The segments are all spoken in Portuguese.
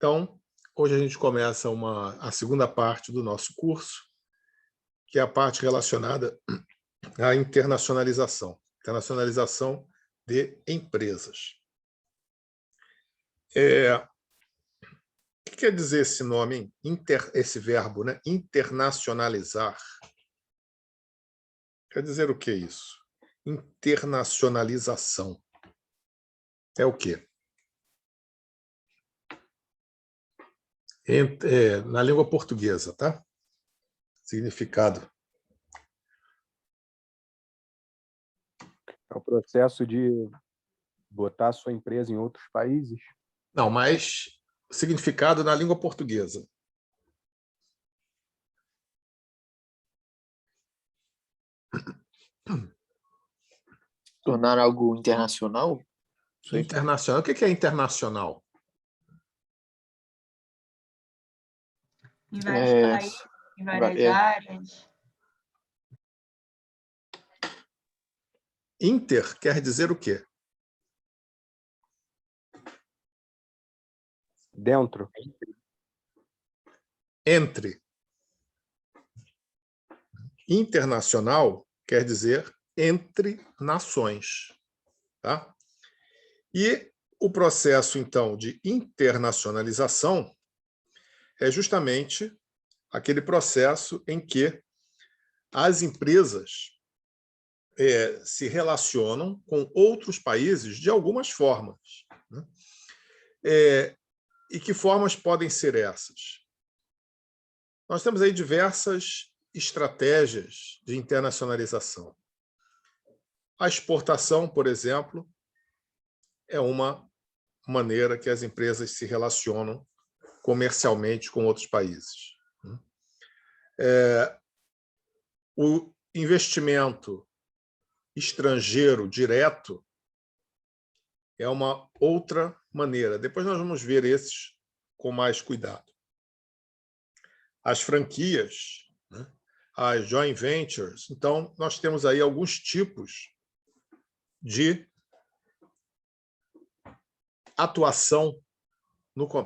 Então, hoje a gente começa a segunda parte do nosso curso, que é a parte relacionada à internacionalização de empresas. O que quer dizer esse nome, hein? Esse verbo, né? Internacionalizar? Quer dizer o que isso? Internacionalização. É o quê? Na língua portuguesa, tá? Significado. É o processo de botar a sua empresa em outros países? Não, mas significado na língua portuguesa. Tornar algo internacional? Internacional. O que é internacional? Em vários países, em várias áreas. Inter quer dizer o quê? Dentro. Entre. Internacional quer dizer entre nações. Tá? E o processo, então, de internacionalização é justamente aquele processo em que as empresas se relacionam com outros países de algumas formas. Né? E que formas podem ser essas? Nós temos aí diversas estratégias de internacionalização. A exportação, por exemplo, é uma maneira que as empresas se relacionam comercialmente com outros países. O investimento estrangeiro direto é uma outra maneira. Depois nós vamos ver esses com mais cuidado. As franquias, né? As joint ventures. Então, nós temos aí alguns tipos de atuação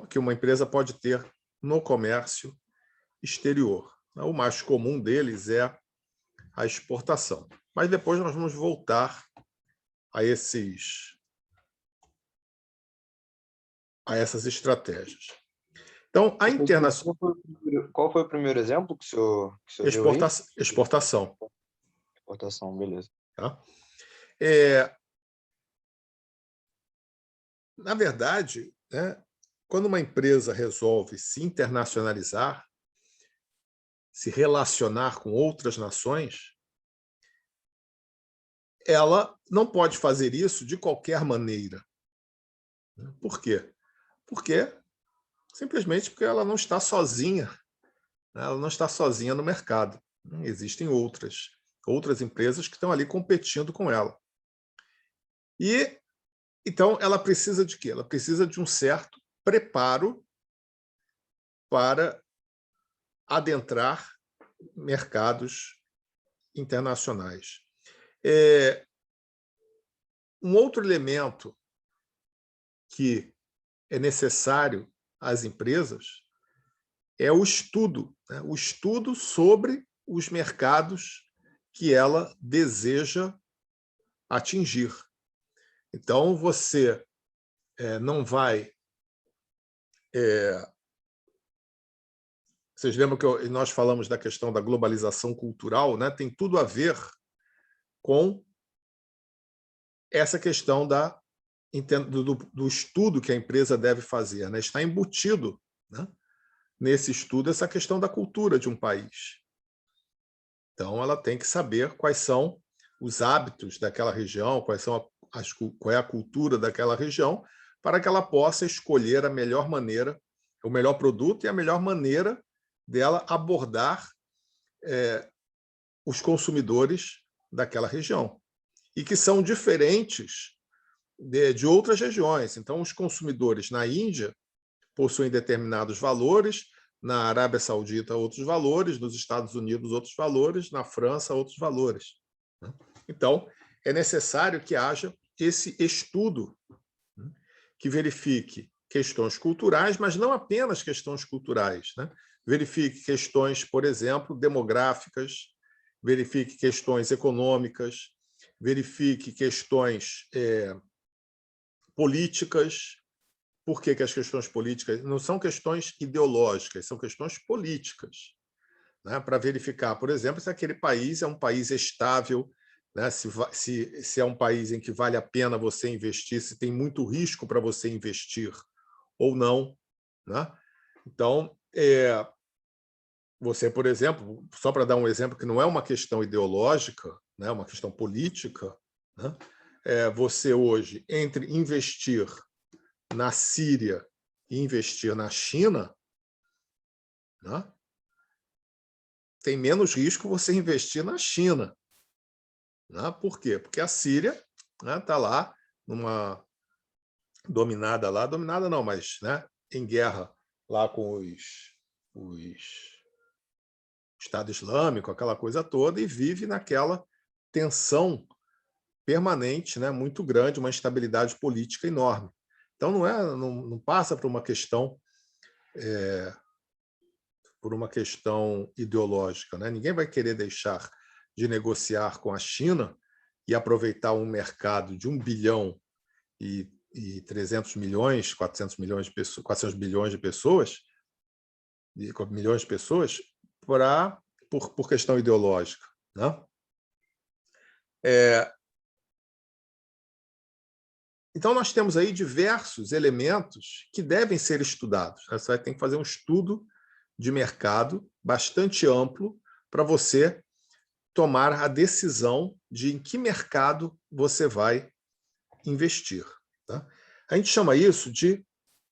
que uma empresa pode ter no comércio exterior. O mais comum deles é a exportação. Mas depois nós vamos voltar a essas estratégias. Então, a internacional... Qual foi o primeiro exemplo que o senhor deu aí? Exportação. Exportação, beleza. Tá? Na verdade, né, quando uma empresa resolve se internacionalizar, se relacionar com outras nações, ela não pode fazer isso de qualquer maneira. Por quê? Simplesmente porque ela não está sozinha. Ela não está sozinha no mercado. Existem outras empresas que estão ali competindo com ela. E então ela precisa de quê? Ela precisa de um certo preparo para adentrar mercados internacionais. Um outro elemento que é necessário às empresas é o estudo, né? O estudo sobre os mercados que ela deseja atingir. Então, você não vai... Vocês lembram que nós falamos da questão da globalização cultural, né? Tem tudo a ver com essa questão do estudo que a empresa deve fazer, né? Está embutido, né, nesse estudo essa questão da cultura de um país. Então, ela tem que saber quais são os hábitos daquela região, qual é a cultura daquela região, para que ela possa escolher a melhor maneira, o melhor produto e a melhor maneira dela abordar os consumidores daquela região, e que são diferentes de outras regiões. Então, os consumidores na Índia possuem determinados valores, na Arábia Saudita outros valores, nos Estados Unidos outros valores, na França outros valores. Então, é necessário que haja esse estudo que verifique questões culturais, mas não apenas questões culturais, né? Verifique questões, por exemplo, demográficas, verifique questões econômicas, verifique questões políticas. Por que as questões políticas não são questões ideológicas, são questões políticas, né? Para verificar, por exemplo, se aquele país é um país estável, né? Se é um país em que vale a pena você investir, se tem muito risco para você investir ou não, né? Então, você, por exemplo, só para dar um exemplo que não é uma questão ideológica, né? Uma questão política, né? Você hoje, entre investir na Síria e investir na China, né? Tem menos risco você investir na China, né? Por quê? Porque a Síria está lá dominada não, mas, né, em guerra lá com o Estado Islâmico, aquela coisa toda, e vive naquela tensão permanente, né, muito grande, uma instabilidade política enorme. Então não passa por uma questão ideológica, né? Ninguém vai querer deixar de negociar com a China e aproveitar um mercado de 1 bilhão e 300 milhões, 400 milhões de pessoas, 400 bilhões de pessoas, milhões de pessoas, por questão ideológica, né? Então, nós temos aí diversos elementos que devem ser estudados. Você vai ter que fazer um estudo de mercado bastante amplo para você tomar a decisão de em que mercado você vai investir, tá? A gente chama isso de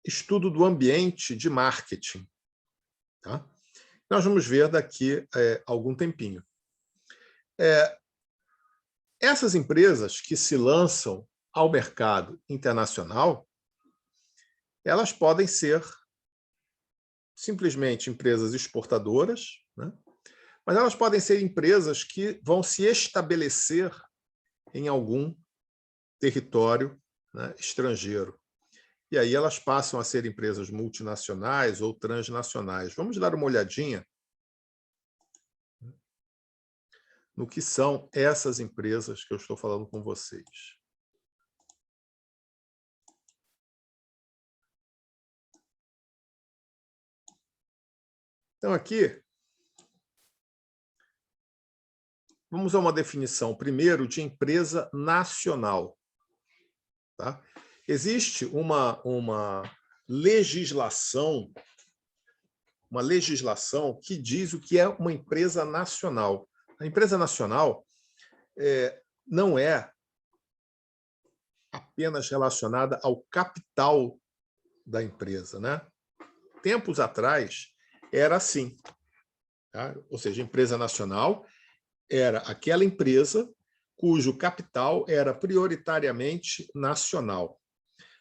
estudo do ambiente de marketing, tá? Nós vamos ver daqui algum tempinho. Essas empresas que se lançam ao mercado internacional, elas podem ser simplesmente empresas exportadoras, né? Mas elas podem ser empresas que vão se estabelecer em algum território, né, estrangeiro. E aí elas passam a ser empresas multinacionais ou transnacionais. Vamos dar uma olhadinha no que são essas empresas que eu estou falando com vocês. Então, aqui, vamos a uma definição, primeiro, de empresa nacional. Tá? Existe uma legislação que diz o que é uma empresa nacional. A empresa nacional não é apenas relacionada ao capital da empresa, né? Tempos atrás, era assim. Tá? Ou seja, empresa nacional era aquela empresa cujo capital era prioritariamente nacional.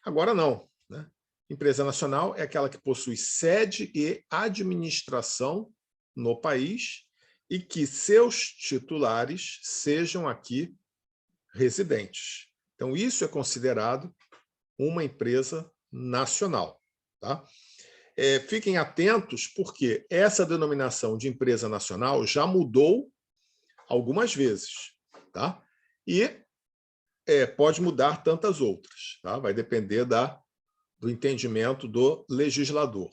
Agora não, né? Empresa nacional é aquela que possui sede e administração no país e que seus titulares sejam aqui residentes. Então, isso é considerado uma empresa nacional. Tá? Fiquem atentos, porque essa denominação de empresa nacional já mudou algumas vezes. Tá? E pode mudar tantas outras. Tá? Vai depender do entendimento do legislador.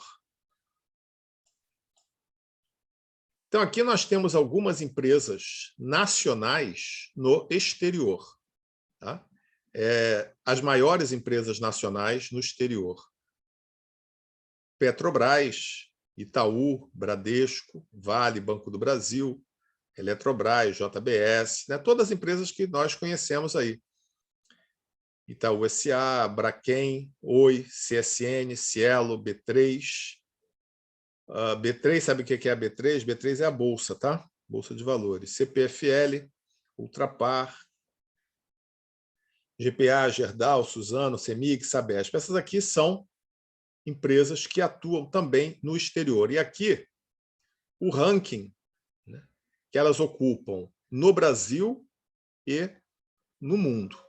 Então, aqui nós temos algumas empresas nacionais no exterior. Tá? As maiores empresas nacionais no exterior. Petrobras, Itaú, Bradesco, Vale, Banco do Brasil, Eletrobras, JBS, né? Todas as empresas que nós conhecemos aí. Itaú S.A., Brachem, Oi, CSN, Cielo, B3. B3, sabe o que é a B3? B3 é a Bolsa, tá? Bolsa de Valores. CPFL, Ultrapar, GPA, Gerdau, Suzano, Semig, Sabesp. Essas aqui são empresas que atuam também no exterior. E aqui, o ranking, né, que elas ocupam no Brasil e no mundo.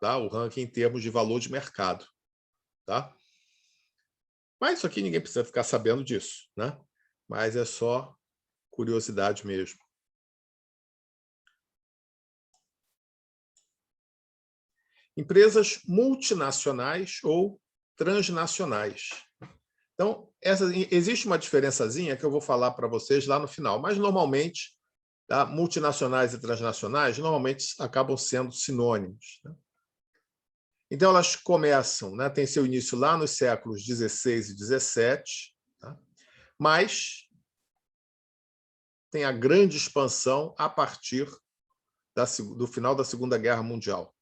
Tá? O ranking em termos de valor de mercado. Tá? Mas isso aqui ninguém precisa ficar sabendo disso, né? Mas é só curiosidade mesmo. Empresas multinacionais ou transnacionais. Então, existe uma diferençazinha que eu vou falar para vocês lá no final, mas normalmente, tá, multinacionais e transnacionais normalmente acabam sendo sinônimos, né? Então, elas começam, né, tem seu início lá nos séculos XVI e XVII, tá? Mas tem a grande expansão a partir do final da Segunda Guerra Mundial.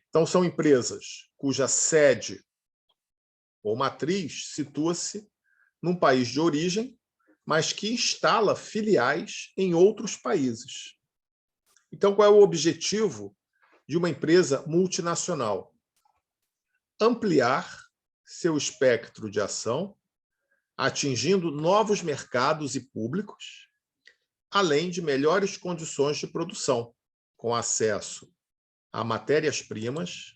Então, são empresas cuja sede ou matriz situa-se num país de origem, mas que instala filiais em outros países. Então, qual é o objetivo de uma empresa multinacional? Ampliar seu espectro de ação, atingindo novos mercados e públicos, além de melhores condições de produção, com acesso a matérias-primas,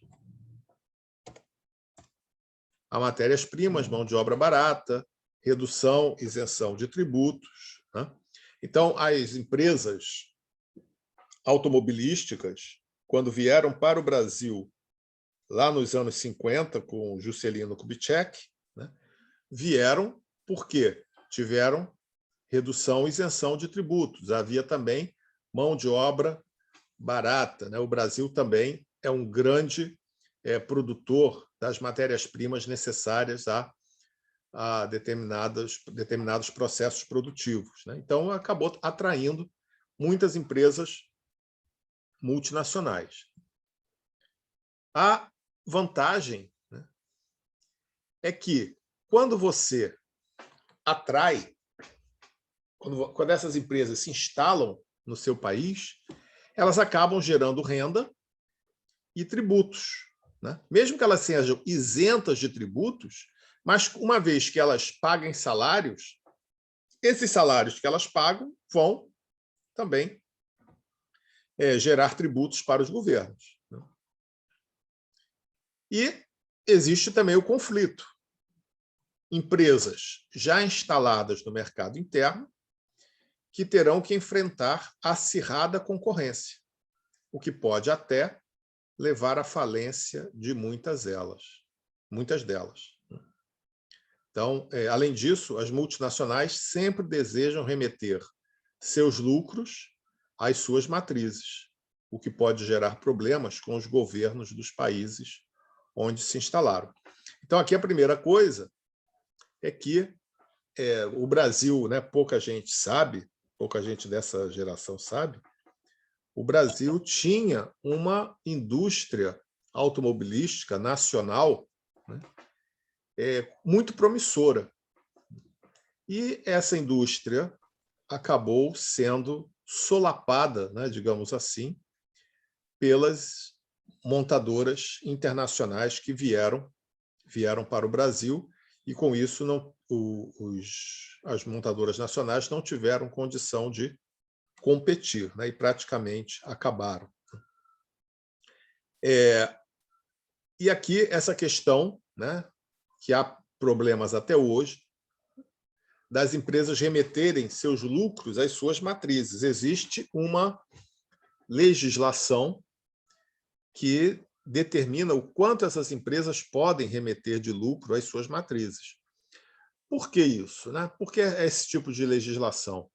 mão de obra barata, redução, isenção de tributos, né? Então, as empresas automobilísticas, quando vieram para o Brasil, lá nos anos 50, com Juscelino Kubitschek, né, vieram porque tiveram redução e isenção de tributos. Havia também mão de obra barata, né? O Brasil também é um grande produtor das matérias-primas necessárias a determinados processos produtivos, né? Então, acabou atraindo muitas empresas multinacionais. A vantagem, né, é que, quando você atrai, quando essas empresas se instalam no seu país, elas acabam gerando renda e tributos, né? Mesmo que elas sejam isentas de tributos, mas uma vez que elas paguem salários, esses salários que elas pagam vão também gerar tributos para os governos, né? E existe também o conflito. Empresas já instaladas no mercado interno que terão que enfrentar acirrada concorrência, o que pode até levar à falência de muitas delas. Então, além disso, as multinacionais sempre desejam remeter seus lucros às suas matrizes, o que pode gerar problemas com os governos dos países onde se instalaram. Então, aqui a primeira coisa é que o Brasil, né, pouca gente dessa geração sabe, o Brasil tinha uma indústria automobilística nacional, né, muito promissora. E essa indústria acabou sendo solapada, né, digamos assim, pelas montadoras internacionais que vieram para o Brasil, e com isso as montadoras nacionais não tiveram condição de competir, né, e praticamente acabaram. E aqui essa questão, né, que há problemas até hoje, das empresas remeterem seus lucros às suas matrizes. Existe uma legislação que determina o quanto essas empresas podem remeter de lucro às suas matrizes. Por que isso, né? Por que esse tipo de legislação?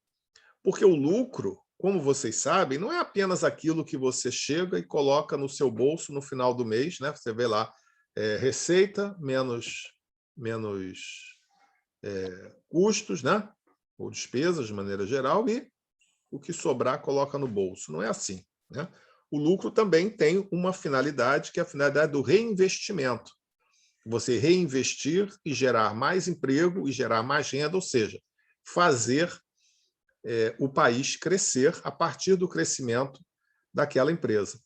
Porque o lucro, como vocês sabem, não é apenas aquilo que você chega e coloca no seu bolso no final do mês, né? Você vê lá, receita menos custos, né? Ou despesas, de maneira geral, e o que sobrar coloca no bolso. Não é assim, né? O lucro também tem uma finalidade, que é a finalidade do reinvestimento. Você reinvestir e gerar mais emprego e gerar mais renda, ou seja, fazer o país crescer a partir do crescimento daquela empresa.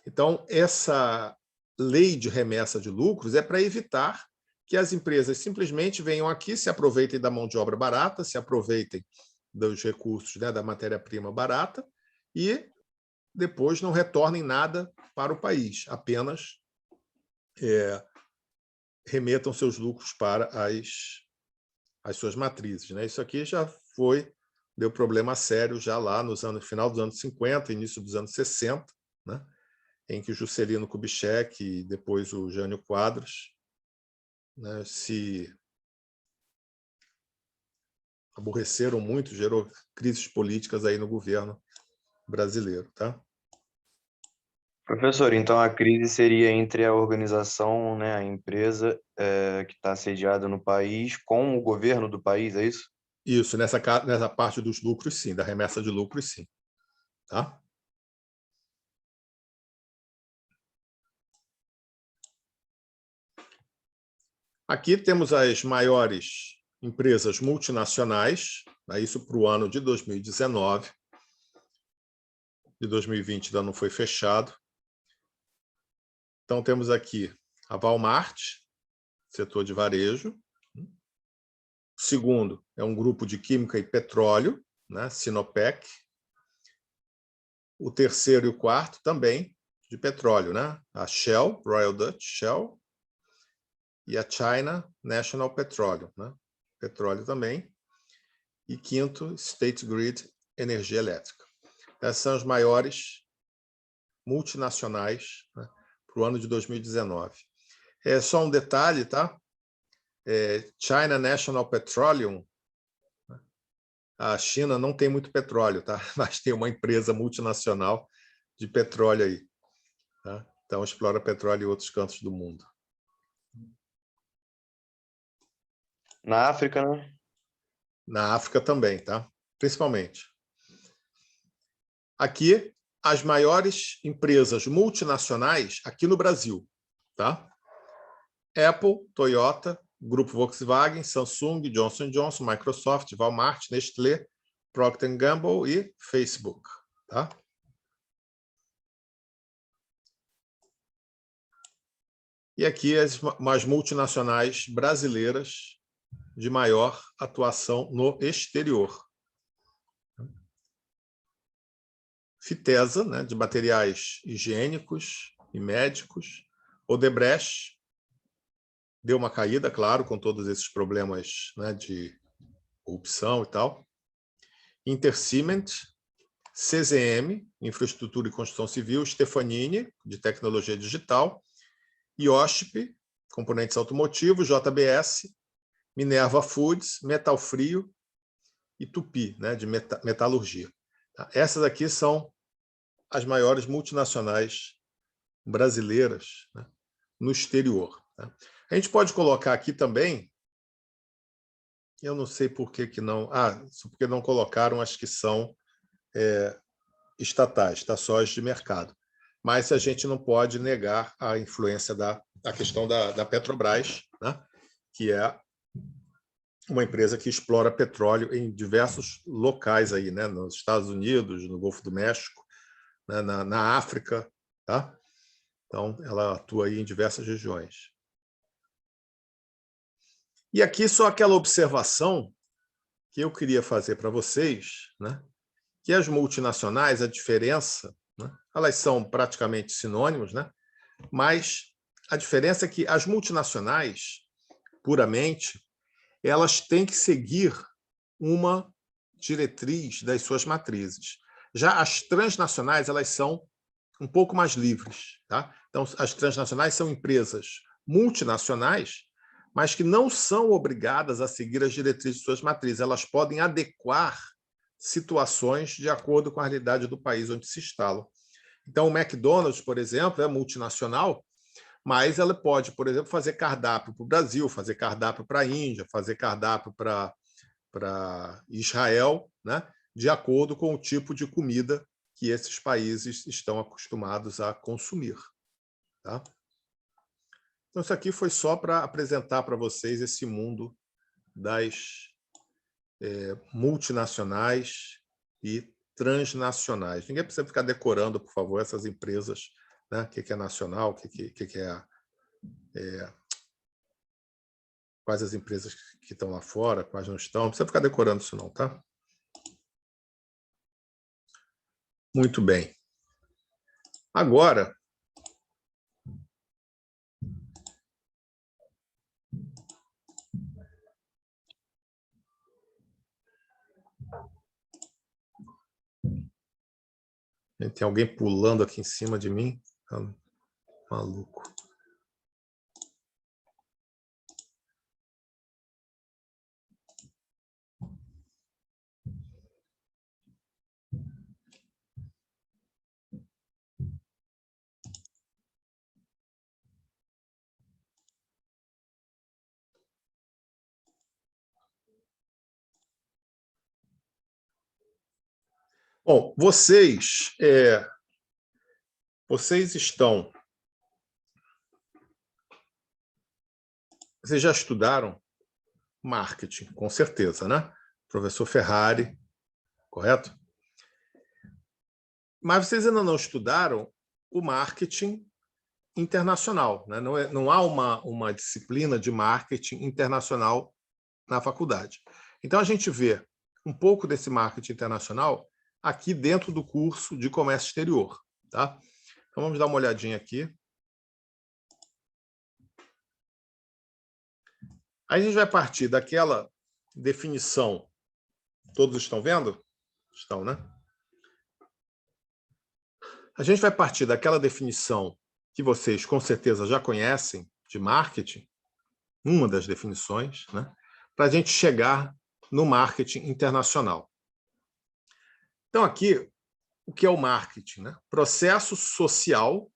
Então, essa lei de remessa de lucros é para evitar que as empresas simplesmente venham aqui, se aproveitem da mão de obra barata, se aproveitem dos recursos, né, da matéria-prima barata, e depois não retornem nada para o país, apenas remetam seus lucros para as suas matrizes, né? Isso aqui já deu problema sério já lá no final dos anos 50, início dos anos 60, né? Em que o Juscelino Kubitschek e depois o Jânio Quadros, né, se aborreceram muito, gerou crises políticas aí no governo brasileiro, tá? Professor, então a crise seria entre a organização, né, a empresa que está sediada no país com o governo do país, é isso? Isso, nessa parte dos lucros, sim, da remessa de lucros, sim. Tá? Aqui temos as maiores empresas multinacionais, né, isso para o ano de 2019. De 2020 ainda não foi fechado. Então, temos aqui a Walmart, setor de varejo. O segundo é um grupo de química e petróleo, né, Sinopec. O terceiro e o quarto também de petróleo, né? A Shell, Royal Dutch Shell, e a China National Petroleum, né? Petróleo também. E quinto, State Grid, energia elétrica. Essas são as maiores multinacionais, né, para o ano de 2019. Só um detalhe, tá? China National Petroleum, a China não tem muito petróleo, tá? Mas tem uma empresa multinacional de petróleo aí, tá? Então explora petróleo em outros cantos do mundo. Na África, né? Na África também, tá? Principalmente. Aqui, as maiores empresas multinacionais aqui no Brasil, tá? Apple, Toyota, Grupo Volkswagen, Samsung, Johnson & Johnson, Microsoft, Walmart, Nestlé, Procter & Gamble e Facebook, tá? E aqui as multinacionais brasileiras de maior atuação no exterior. Fitesa, né, de materiais higiênicos e médicos. Odebrecht deu uma caída, claro, com todos esses problemas, né, de corrupção e tal. Intercement, CZM, infraestrutura e construção civil. Stefanini, de tecnologia digital. IOSP, componentes automotivos. JBS, Minerva Foods, Metal Frio e Tupi, né, de metalurgia. Essas aqui são as maiores multinacionais brasileiras, né, no exterior. Tá? A gente pode colocar aqui também, eu não sei por que não... porque não colocaram as que são estatais, tá? Só as de mercado. Mas a gente não pode negar a influência da questão da Petrobras, né, que é uma empresa que explora petróleo em diversos locais aí, né, nos Estados Unidos, no Golfo do México, né, na África, tá? Então, ela atua aí em diversas regiões. E aqui só aquela observação que eu queria fazer para vocês, né, que as multinacionais, a diferença, né, elas são praticamente sinônimos, né, mas a diferença é que as multinacionais, puramente, elas têm que seguir uma diretriz das suas matrizes. Já as transnacionais, elas são um pouco mais livres, tá? Então, as transnacionais são empresas multinacionais, mas que não são obrigadas a seguir as diretrizes de suas matrizes. Elas podem adequar situações de acordo com a realidade do país onde se instalam. Então, o McDonald's, por exemplo, é multinacional, mas ela pode, por exemplo, fazer cardápio para o Brasil, fazer cardápio para a Índia, fazer cardápio para Israel, né, de acordo com o tipo de comida que esses países estão acostumados a consumir. Tá? Então, isso aqui foi só para apresentar para vocês esse mundo das multinacionais e transnacionais. Ninguém precisa ficar decorando, por favor, essas empresas, né? O que é nacional, o que é quais as empresas que estão lá fora, quais não estão. Não precisa ficar decorando isso não, tá? Muito bem. Agora, Tem alguém pulando aqui em cima de mim? Tá maluco. Bom, vocês estão... Vocês já estudaram marketing, com certeza, né? Professor Ferrari, correto? Mas vocês ainda não estudaram o marketing internacional, né? Não há uma disciplina de marketing internacional na faculdade. Então, a gente vê um pouco desse marketing internacional aqui dentro do curso de comércio exterior. Tá? Então, vamos dar uma olhadinha aqui. Aí a gente vai partir daquela definição. Todos estão vendo? Estão, né? A gente vai partir daquela definição que vocês, com certeza, já conhecem de marketing, uma das definições, né? Para a gente chegar no marketing internacional. Então, aqui, o que é o marketing? Né? Processo social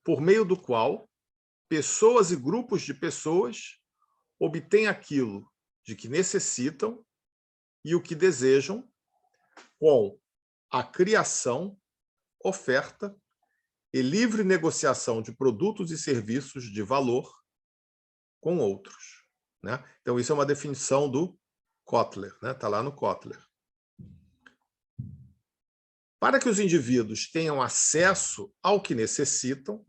por meio do qual pessoas e grupos de pessoas obtêm aquilo de que necessitam e o que desejam com a criação, oferta e livre negociação de produtos e serviços de valor com outros. Né? Então, isso é uma definição do Kotler, né? Está lá no Kotler. Para que os indivíduos tenham acesso ao que necessitam,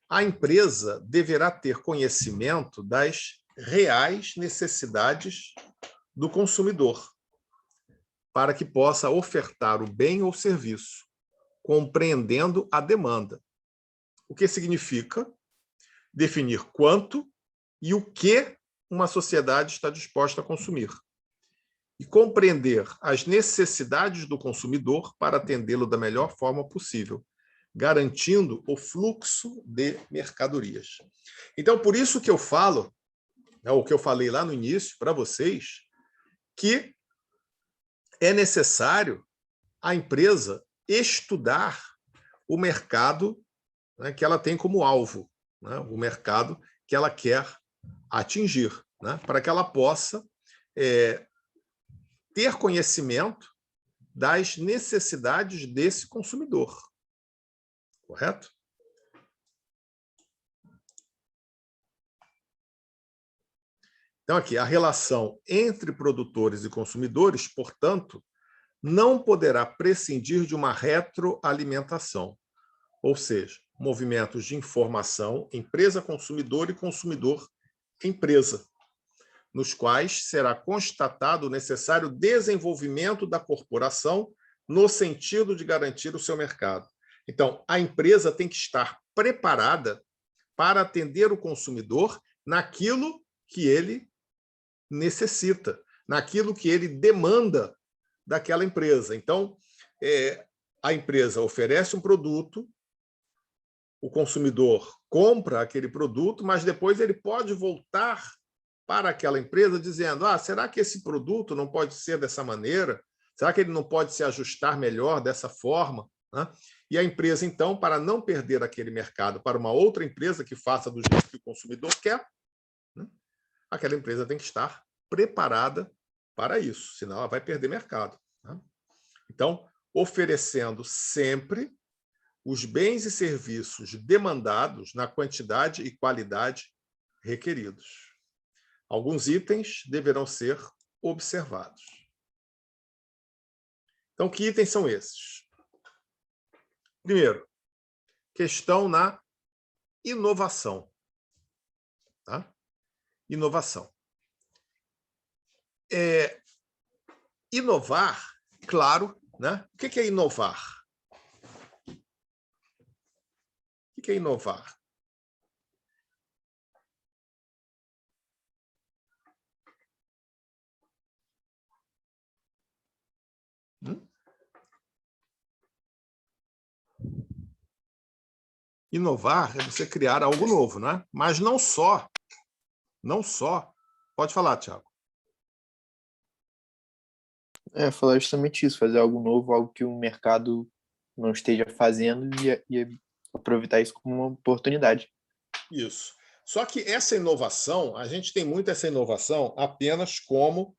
a empresa deverá ter conhecimento das reais necessidades do consumidor, para que possa ofertar o bem ou serviço, compreendendo a demanda. O que significa definir quanto e o que uma sociedade está disposta a consumir. E compreender as necessidades do consumidor para atendê-lo da melhor forma possível, garantindo o fluxo de mercadorias. Então, por isso que eu falo, o que eu falei lá no início para vocês, que é necessário a empresa estudar o mercado, né, que ela tem como alvo, né, o mercado que ela quer atingir, né, para que ela possa ter conhecimento das necessidades desse consumidor. Correto? Então, aqui, a relação entre produtores e consumidores, portanto, não poderá prescindir de uma retroalimentação, ou seja, movimentos de informação empresa-consumidor e consumidor-empresa, nos quais será constatado o necessário desenvolvimento da corporação no sentido de garantir o seu mercado. Então, a empresa tem que estar preparada para atender o consumidor naquilo que ele necessita, naquilo que ele demanda daquela empresa. Então, a empresa oferece um produto, o consumidor compra aquele produto, mas depois ele pode voltar para aquela empresa dizendo: será que esse produto não pode ser dessa maneira? Será que ele não pode se ajustar melhor dessa forma? Né? E a empresa, então, para não perder aquele mercado para uma outra empresa que faça do jeito que o consumidor quer, né? Aquela empresa tem que estar preparada para isso, senão ela vai perder mercado. Né? Então, oferecendo sempre os bens e serviços demandados na quantidade e qualidade requeridos. Alguns itens deverão ser observados. Então, que itens são esses? Primeiro, questão na inovação. Tá? Inovação. Inovar, claro, né? O que é inovar? O que é inovar? Inovar é você criar algo novo, não é? Mas não só. Pode falar, Thiago. Falar justamente isso, fazer algo novo, algo que o mercado não esteja fazendo e aproveitar isso como uma oportunidade. Isso. Só que essa inovação, a gente tem muito essa inovação apenas como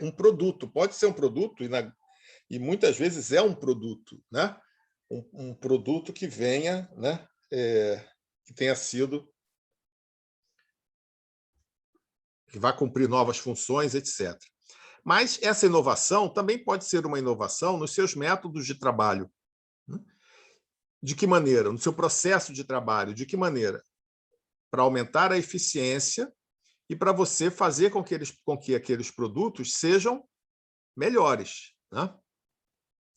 um produto. Pode ser um produto, e muitas vezes é um produto, né? Um produto que venha, né? Que tenha sido, que vai cumprir novas funções, etc. Mas essa inovação também pode ser uma inovação nos seus métodos de trabalho. De que maneira? No seu processo de trabalho, de que maneira? Para aumentar a eficiência e para você fazer com que aqueles produtos sejam melhores, né?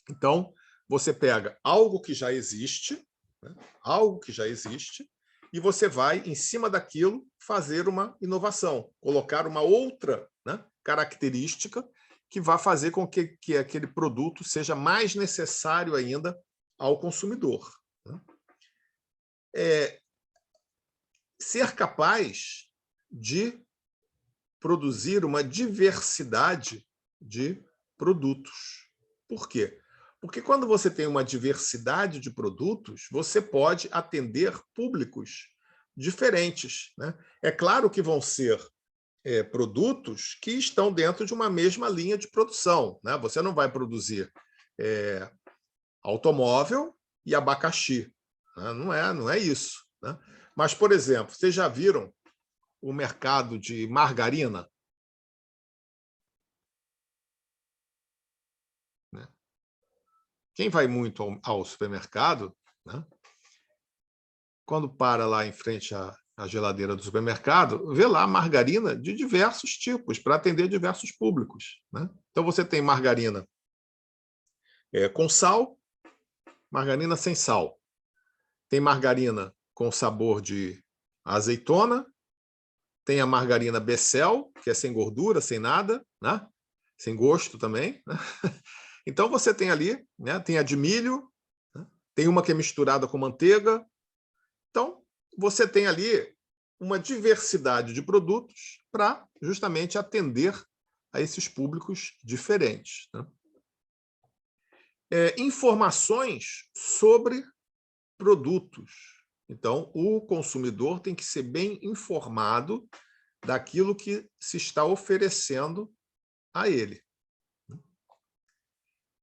Então, você pega algo que já existe, né? Algo que já existe, e você vai, em cima daquilo, fazer uma inovação, colocar uma outra, né, característica que vai fazer com que aquele produto seja mais necessário ainda ao consumidor, né? Ser capaz de produzir uma diversidade de produtos. Por quê? Porque quando você tem uma diversidade de produtos, você pode atender públicos diferentes, né? É claro que vão ser produtos que estão dentro de uma mesma linha de produção, né? Você não vai produzir automóvel e abacaxi, né? Não é isso, né? Mas, por exemplo, vocês já viram o mercado de margarina? Quem vai muito ao supermercado, né, quando para lá em frente à geladeira do supermercado, vê lá margarina de diversos tipos, para atender diversos públicos, né? Então, você tem margarina com sal, margarina sem sal. Tem margarina com sabor de azeitona, tem a margarina Becel, que é sem gordura, sem nada, né? Sem gosto também, né? Então, você tem ali, né, tem a de milho, né? Tem uma que é misturada com manteiga. Então, você tem ali uma diversidade de produtos para justamente atender a esses públicos diferentes, né? Informações sobre produtos. Então, o consumidor tem que ser bem informado daquilo que se está oferecendo a ele.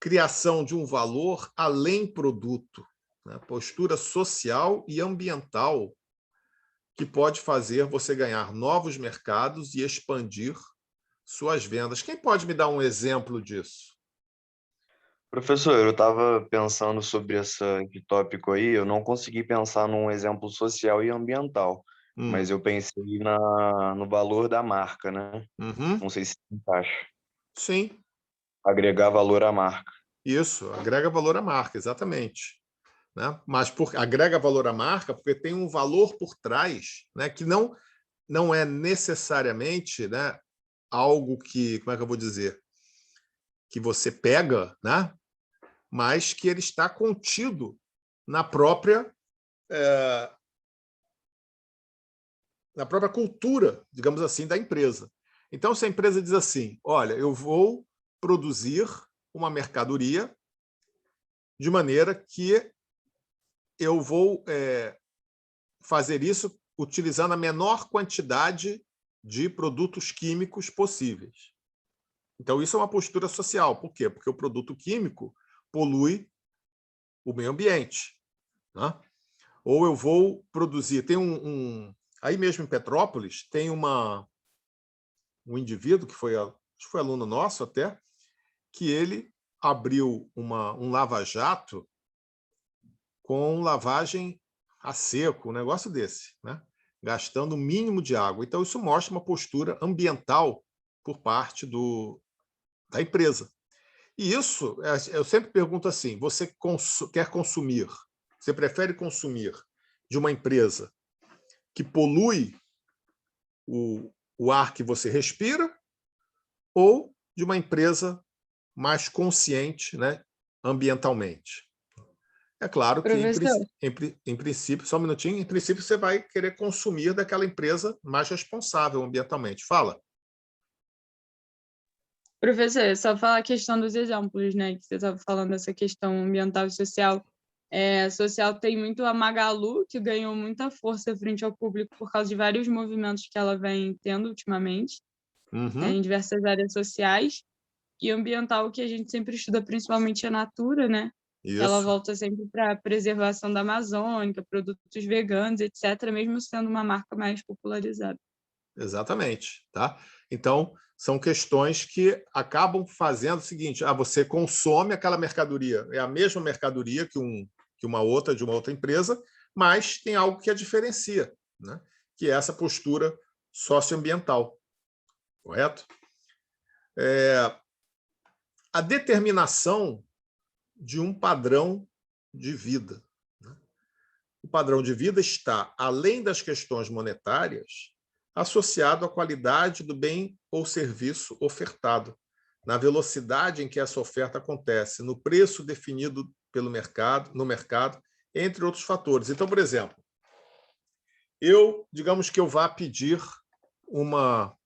Criação de um valor além produto, né? Postura social e ambiental que pode fazer você ganhar novos mercados e expandir suas vendas. Quem pode me dar um exemplo disso? Professor, eu estava pensando sobre esse tópico aí, eu não consegui pensar num exemplo social e ambiental, mas eu pensei no valor da marca, né? Uhum. Não sei se encaixa. Sim. Agregar valor à marca. Isso, agrega valor à marca, exatamente. Né? Mas agrega valor à marca porque tem um valor por trás, né, que não é necessariamente, né, algo que, como é que eu vou dizer, que você pega, né, mas que ele está contido na própria cultura, digamos assim, da empresa. Então, se a empresa diz assim, olha, eu vou produzir uma mercadoria de maneira que eu vou fazer isso utilizando a menor quantidade de produtos químicos possíveis. Então, isso é uma postura social. Por quê? Porque o produto químico polui o meio ambiente, né? Ou eu vou produzir... Tem aí mesmo em Petrópolis, tem um indivíduo que foi aluno nosso até, que ele abriu um lava-jato com lavagem a seco, um negócio desse, né? Gastando o mínimo de água. Então, isso mostra uma postura ambiental por parte da empresa. E isso, eu sempre pergunto assim, você quer consumir, você prefere consumir de uma empresa que polui o ar que você respira ou de uma empresa mais consciente, né, ambientalmente? É claro que, Professor, em princípio, só um minutinho, em princípio, você vai querer consumir daquela empresa mais responsável ambientalmente. Fala. professor, só falar a questão dos exemplos, né? Que você estava falando dessa questão ambiental e social. Social tem muito a Magalu, que ganhou muita força frente ao público por causa de vários movimentos que ela vem tendo ultimamente, né, em diversas áreas sociais. E ambiental, que a gente sempre estuda, principalmente a Natura, né? Ela Isso, volta sempre para a preservação da Amazônica, produtos veganos, etc., mesmo sendo uma marca mais popularizada. exatamente. Tá? Então, são questões que acabam fazendo o seguinte: você consome aquela mercadoria, é a mesma mercadoria que uma outra, de uma outra empresa, mas tem algo que a diferencia, né? Que é essa postura socioambiental, correto? A determinação de um padrão de vida. O padrão de vida está, além das questões monetárias, associado à qualidade do bem ou serviço ofertado, na velocidade em que essa oferta acontece, no preço definido no mercado, entre outros fatores. Então, por exemplo, digamos que eu vá pedir uma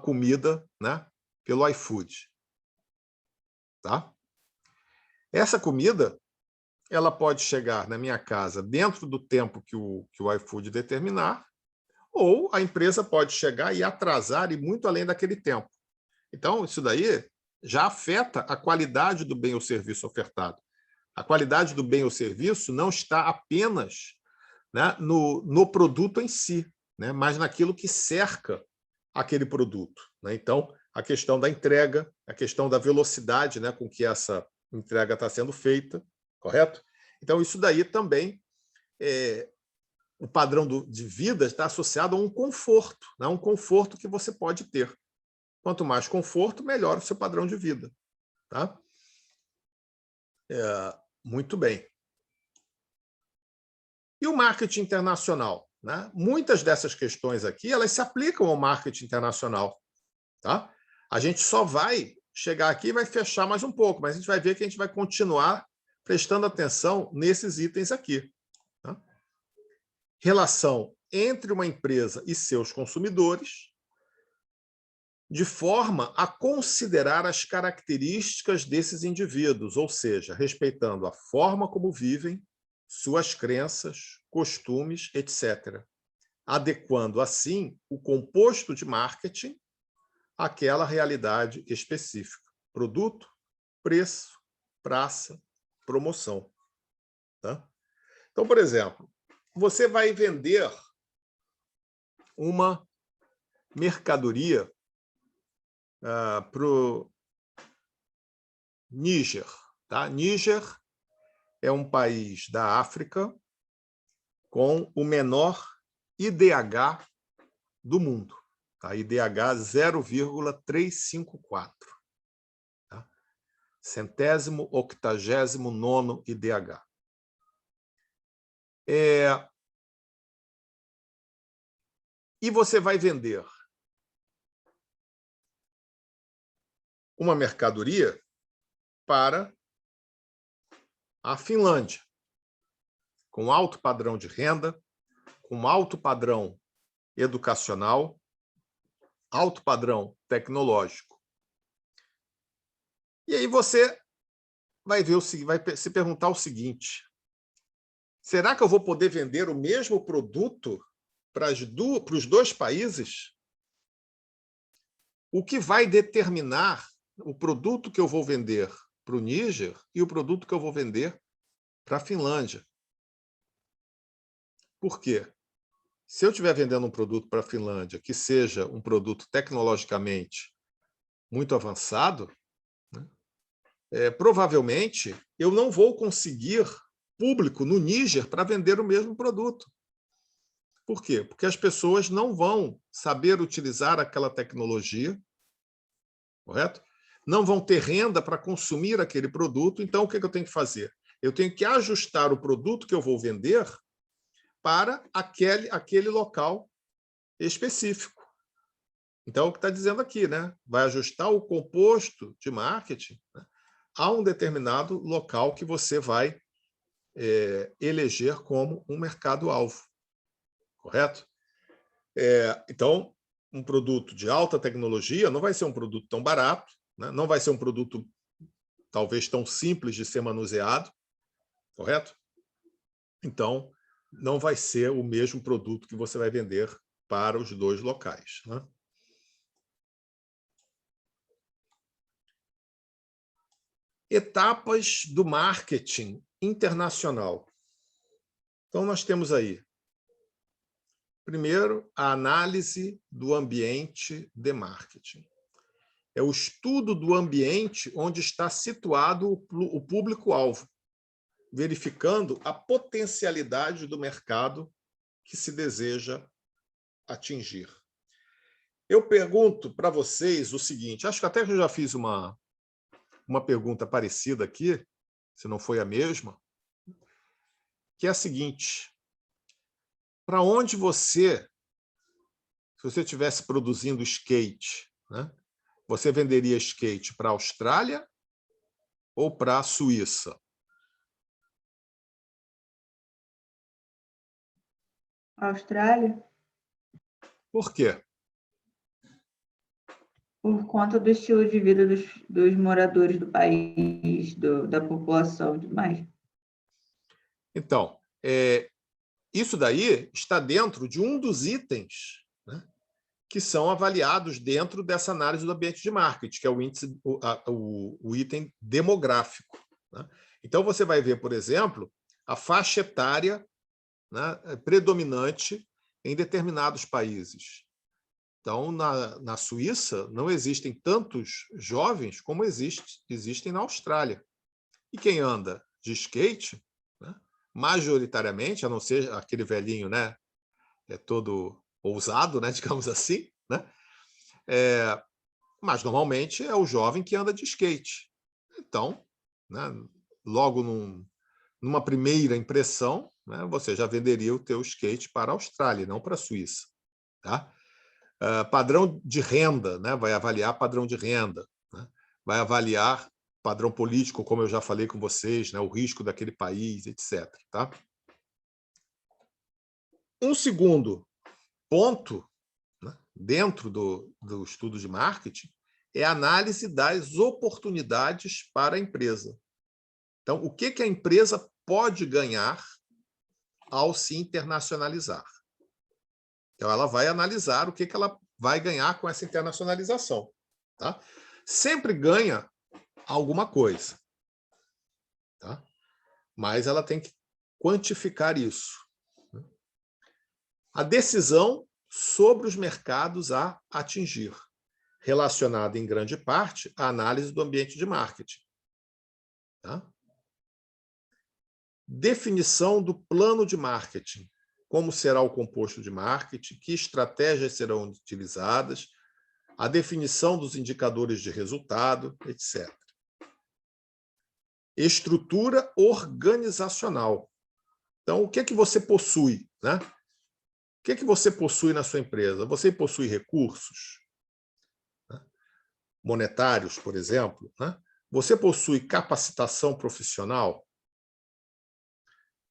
comida, né, pelo iFood. Tá? Essa comida, ela pode chegar na minha casa dentro do tempo que o iFood determinar, ou a empresa pode chegar e atrasar e muito além daquele tempo. Então, isso daí já afeta a qualidade do bem ou serviço ofertado. A qualidade do bem ou serviço não está apenas, né, no produto em si, né, mas naquilo que cerca aquele produto. Né? Então, a questão da entrega, a questão da velocidade, né, com que essa entrega está sendo feita, correto? Então, isso daí também, o padrão de vida está associado a um conforto, né? Um conforto que você pode ter. Quanto mais conforto, melhor o seu padrão de vida. Tá? Muito bem. E o marketing internacional? Né? Muitas dessas questões aqui, elas se aplicam ao marketing internacional. Tá? A gente só vai chegar aqui e vai fechar mais um pouco, mas a gente vai ver que a gente vai continuar prestando atenção nesses itens aqui. Tá? Relação entre uma empresa e seus consumidores, de forma a considerar as características desses indivíduos, ou seja, respeitando a forma como vivem, suas crenças, costumes, etc., adequando, assim, o composto de marketing àquela realidade específica. Produto, preço, praça, promoção. Tá? Então, por exemplo, você vai vender uma mercadoria para o Níger. Tá? Níger é um país da África com o menor IDH do mundo. Tá? IDH 0,354. Tá? 189º IDH. E você vai vender uma mercadoria para a Finlândia, com alto padrão de renda, com alto padrão educacional, alto padrão tecnológico. E aí você vai se perguntar o seguinte: será que eu vou poder vender o mesmo produto para os dois países? O que vai determinar o produto que eu vou vender para o Níger e o produto que eu vou vender para a Finlândia? Por quê? Se eu estiver vendendo um produto para a Finlândia que seja um produto tecnologicamente muito avançado, né, provavelmente eu não vou conseguir público no Níger para vender o mesmo produto. Por quê? Porque as pessoas não vão saber utilizar aquela tecnologia, correto? Não vão ter renda para consumir aquele produto. Então, o que eu tenho que fazer? Eu tenho que ajustar o produto que eu vou vender para aquele local específico. Então, o que está dizendo aqui, né? Vai ajustar o composto de marketing, né, a um determinado local que você vai eleger como um mercado-alvo, correto? Então, um produto de alta tecnologia não vai ser um produto tão barato, né? Não vai ser um produto talvez tão simples de ser manuseado, correto? Então, não vai ser o mesmo produto que você vai vender para os dois locais, né? Etapas do marketing internacional. Então, nós temos aí, primeiro, a análise do ambiente de marketing. É o estudo do ambiente onde está situado o público-alvo, verificando a potencialidade do mercado que se deseja atingir. Eu pergunto para vocês o seguinte, acho que até que eu já fiz uma pergunta parecida aqui, se não foi a mesma, que é a seguinte: para onde você, se você estivesse produzindo skate, né, você venderia skate para a Austrália ou para a Suíça? Austrália, Por quê? por conta do estilo de vida dos moradores do país, da população e tudo mais. Então, isso daí está dentro de um dos itens, né, que são avaliados dentro dessa análise do ambiente de marketing, que é o índice, o item demográfico, né? Então, você vai ver, por exemplo, a faixa etária, né, predominante em determinados países. Então, na Suíça, não existem tantos jovens como existem na Austrália. E quem anda de skate, né, majoritariamente, a não ser aquele velhinho, né, todo ousado, né, digamos assim, né, mas normalmente é o jovem que anda de skate. Então, né, logo numa primeira impressão, né, você já venderia o teu skate para a Austrália, não para a Suíça. Tá? Padrão de renda, né, vai avaliar padrão de renda, né, vai avaliar padrão político, como eu já falei com vocês, né, o risco daquele país, etc. Tá? Um segundo ponto, né, dentro do estudo de marketing é a análise das oportunidades para a empresa. Então, o que a empresa pode ganhar ao se internacionalizar? Então, ela vai analisar o que ela vai ganhar com essa internacionalização. Tá? Sempre ganha alguma coisa, tá? Mas ela tem que quantificar isso. A decisão sobre os mercados a atingir, relacionada em grande parte à análise do ambiente de marketing. Tá? Definição do plano de marketing. Como será o composto de marketing, que estratégias serão utilizadas, a definição dos indicadores de resultado, etc. Estrutura organizacional. Então, o que é que você possui, né? O que é que você possui na sua empresa? Você possui recursos, né, monetários, por exemplo, né? Você possui capacitação profissional?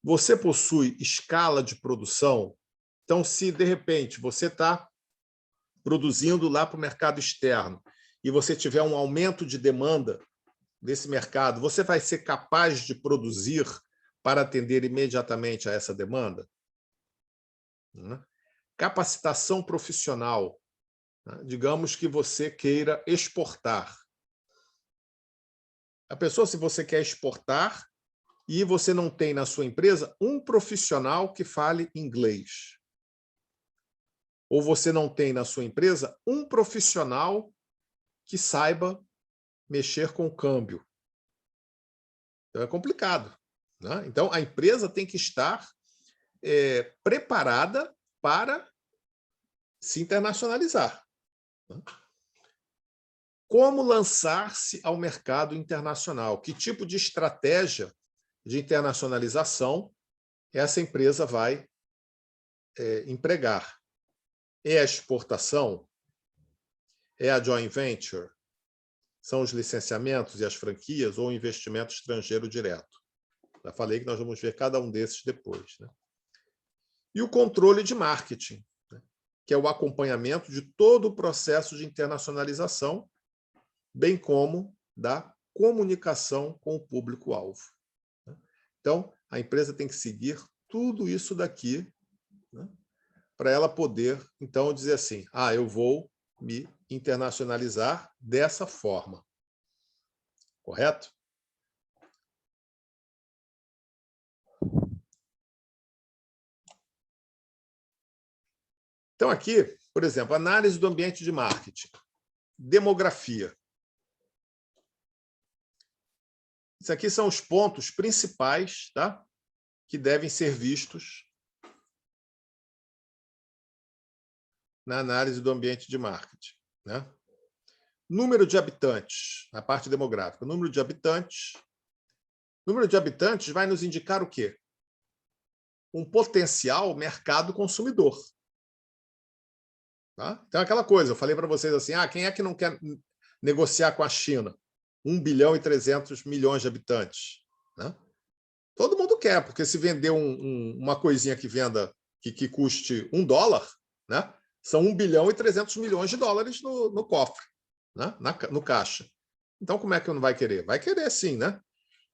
Você possui escala de produção? Então, se de repente você está produzindo lá para o mercado externo e você tiver um aumento de demanda desse mercado, você vai ser capaz de produzir para atender imediatamente a essa demanda? Capacitação profissional. Digamos que você queira exportar. A pessoa, se você quer exportar e você não tem na sua empresa um profissional que fale inglês, ou você não tem na sua empresa um profissional que saiba mexer com o câmbio. Então, é complicado, né? Então, a empresa tem que estar preparada para se internacionalizar. Como lançar-se ao mercado internacional? Que tipo de estratégia de internacionalização essa empresa vai empregar? É a exportação? É a joint venture? São os licenciamentos e as franquias ou o investimento estrangeiro direto? Já falei que nós vamos ver cada um desses depois, né? E o controle de marketing, né? Que é o acompanhamento de todo o processo de internacionalização, bem como da comunicação com o público-alvo, né? Então, a empresa tem que seguir tudo isso daqui, né, para ela poder, então, dizer assim, eu vou me internacionalizar dessa forma. Correto? Então, aqui, por exemplo, análise do ambiente de marketing, demografia. Isso aqui são os pontos principais, tá, que devem ser vistos na análise do ambiente de marketing, né? Número de habitantes, na parte demográfica. Número de habitantes. Número de habitantes vai nos indicar o quê? Um potencial mercado consumidor. Tá? Então, aquela coisa, eu falei para vocês assim, quem é que não quer negociar com a China? 1 bilhão e 300 milhões de habitantes. Né? Todo mundo quer, porque se vender uma coisinha que venda, que custe $1, né? São 1 bilhão e 300 milhões de dólares no cofre, né? No caixa. Então, como é que não vai querer? Vai querer sim, né?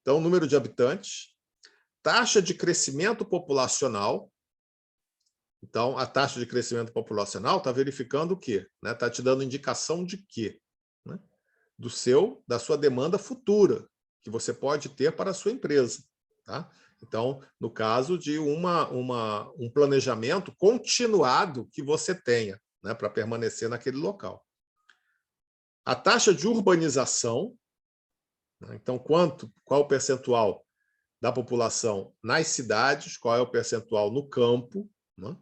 Então, número de habitantes, taxa de crescimento populacional. Então, a taxa de crescimento populacional está verificando o quê? Está te dando indicação de quê? Né? Da sua demanda futura, que você pode ter para a sua empresa. Tá? Então, no caso de um planejamento continuado que você tenha, né, para permanecer naquele local. A taxa de urbanização, né, então, qual o percentual da população nas cidades, qual é o percentual no campo, né?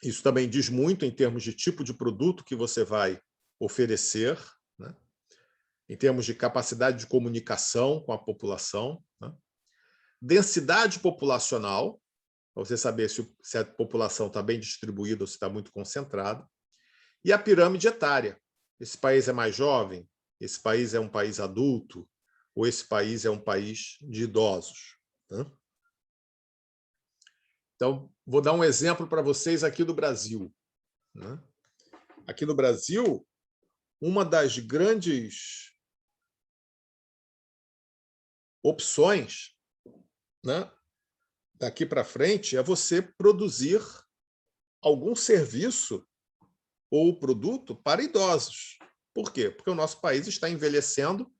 Isso também diz muito em termos de tipo de produto que você vai oferecer, né? Em termos de capacidade de comunicação com a população, né? Densidade populacional, para você saber se a população está bem distribuída ou se está muito concentrada, e a pirâmide etária. Esse país é mais jovem? Esse país é um país adulto? Ou esse país é um país de idosos? Né? Então, vou dar um exemplo para vocês aqui do Brasil. Né? Aqui no Brasil, uma das grandes opções, né, daqui para frente é você produzir algum serviço ou produto para idosos. Por quê? Porque o nosso país está envelhecendo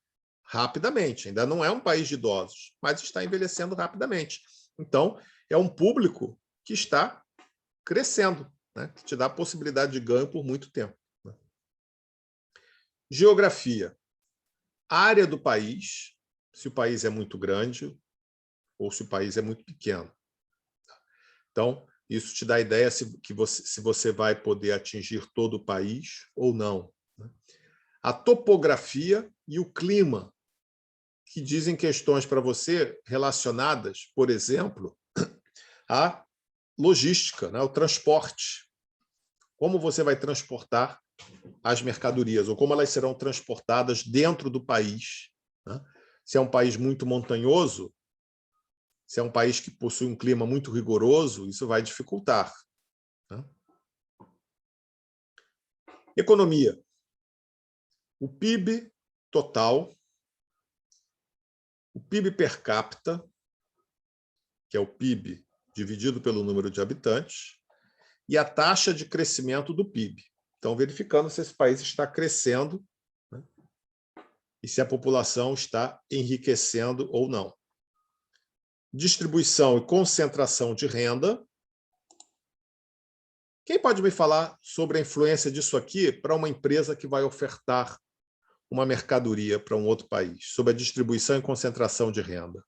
rapidamente. Ainda não é um país de idosos, mas está envelhecendo rapidamente. Então, é um público que está crescendo, né, que te dá a possibilidade de ganho por muito tempo. Né? Geografia. Área do país, se o país é muito grande ou se o país é muito pequeno. Então, isso te dá a ideia se você vai poder atingir todo o país ou não. A topografia e o clima, que dizem questões para você relacionadas, por exemplo, à logística, né, ao transporte. Como você vai transportar as mercadorias, ou como elas serão transportadas dentro do país. Né? Se é um país muito montanhoso, se é um país que possui um clima muito rigoroso, isso vai dificultar. Né? Economia. O PIB total, o PIB per capita, que é o PIB dividido pelo número de habitantes, e a taxa de crescimento do PIB. Então, verificando se esse país está crescendo, né, e se a população está enriquecendo ou não. Distribuição e concentração de renda. Quem pode me falar sobre a influência disso aqui para uma empresa que vai ofertar uma mercadoria para um outro país, sobre a distribuição e concentração de renda?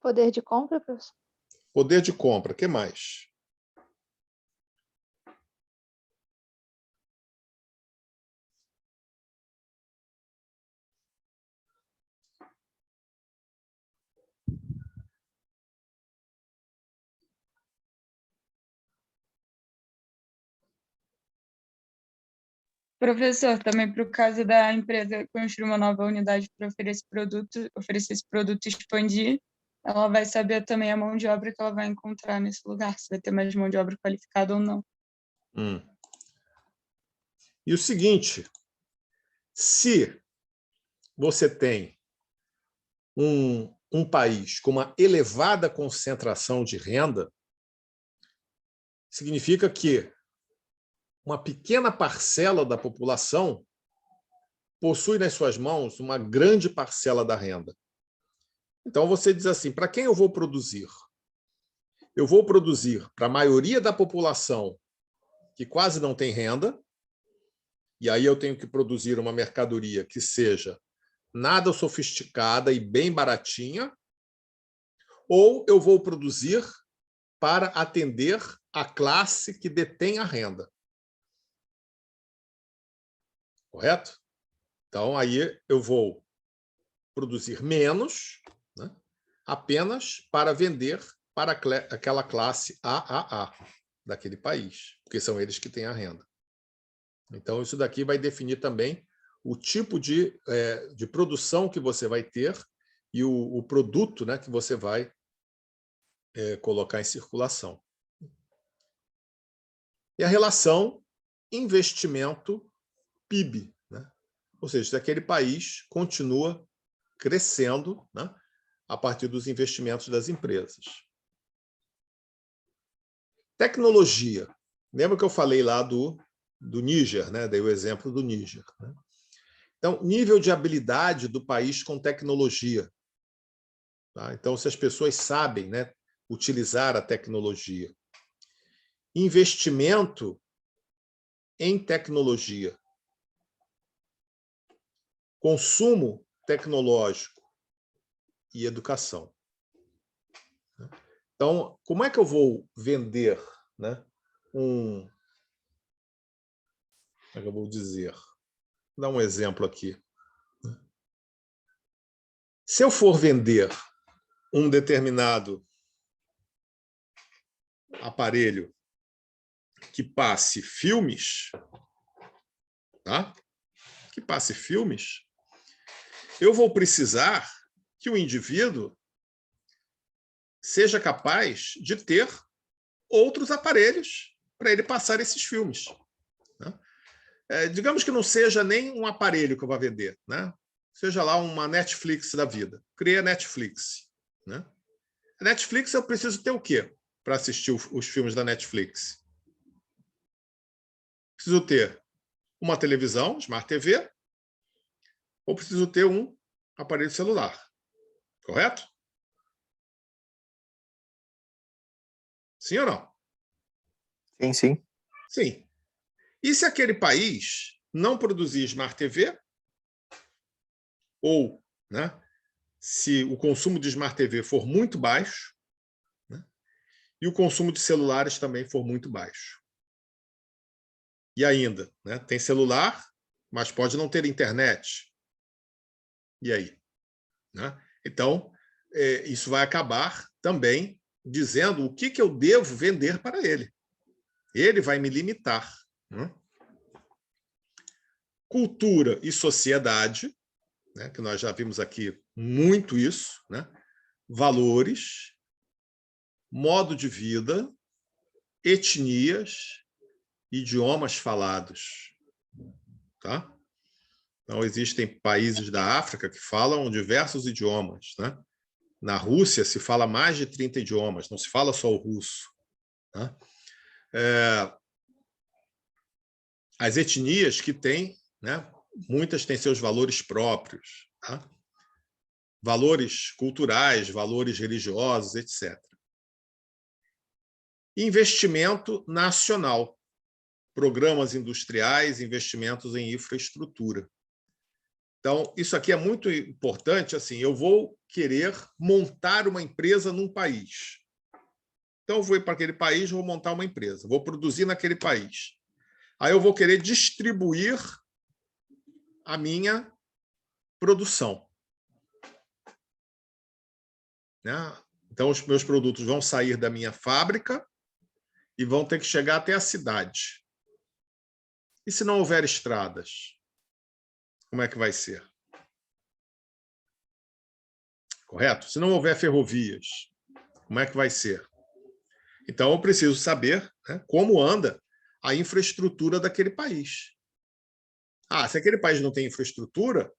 Poder de compra, professor? Poder de compra, o que mais? Professor, também para o caso da empresa construir uma nova unidade para oferecer esse produto e expandir, ela vai saber também a mão de obra que ela vai encontrar nesse lugar, se vai ter mais mão de obra qualificada ou não. E o seguinte, se você tem um país com uma elevada concentração de renda, significa que uma pequena parcela da população possui nas suas mãos uma grande parcela da renda. Então, você diz assim, para quem eu vou produzir? Eu vou produzir para a maioria da população que quase não tem renda, e aí eu tenho que produzir uma mercadoria que seja nada sofisticada e bem baratinha, ou eu vou produzir para atender a classe que detém a renda. Correto? Então, aí eu vou produzir menos, né, apenas para vender para aquela classe AAA daquele país, porque são eles que têm a renda. Então, isso daqui vai definir também o tipo de produção que você vai ter e o produto, né, que você vai colocar em circulação. E a relação investimento-PIB, né? Ou seja, se aquele país continua crescendo, né, a partir dos investimentos das empresas. Tecnologia. Lembra que eu falei lá do Níger, né? Dei o exemplo do Níger, né? Então, nível de habilidade do país com tecnologia. Tá? Então, se as pessoas sabem, né, utilizar a tecnologia. Investimento em tecnologia. Consumo tecnológico e educação. Então, como é que eu vou vender, né, como é que eu vou dizer? Vou dar um exemplo aqui. Se eu for vender um determinado aparelho que passe filmes, tá? Que passe filmes, eu vou precisar que o indivíduo seja capaz de ter outros aparelhos para ele passar esses filmes, né? Digamos que não seja nem um aparelho que eu vou vender, né? Seja lá uma Netflix da vida. Criei a Netflix, né? A Netflix eu preciso ter o quê para assistir os filmes da Netflix? Preciso ter uma televisão, Smart TV, ou preciso ter um aparelho celular, correto? Sim ou não? Sim, sim. Sim. E se aquele país não produzir Smart TV, ou, né, se o consumo de Smart TV for muito baixo, né, e o consumo de celulares também for muito baixo. E ainda, né, tem celular, mas pode não ter internet. E aí? Né? Então, isso vai acabar também dizendo o que eu devo vender para ele. Ele vai me limitar. Né? Cultura e sociedade, né, que nós já vimos aqui muito isso, né? Valores, modo de vida, etnias, idiomas falados. Tá? Então, existem países da África que falam diversos idiomas, né? Na Rússia se fala mais de 30 idiomas, não se fala só o russo. Tá? As etnias que têm, né, muitas têm seus valores próprios, tá? Valores culturais, valores religiosos, etc. Investimento nacional, programas industriais, investimentos em infraestrutura. Então, isso aqui é muito importante. Assim, eu vou querer montar uma empresa num país. Então, eu vou ir para aquele país, vou montar uma empresa, vou produzir naquele país. Aí eu vou querer distribuir a minha produção. Né? Então, os meus produtos vão sair da minha fábrica e vão ter que chegar até a cidade. E se não houver estradas? Como é que vai ser? Correto? Se não houver ferrovias, como é que vai ser? Então, eu preciso saber, né, como anda a infraestrutura daquele país. Se aquele país não tem infraestrutura,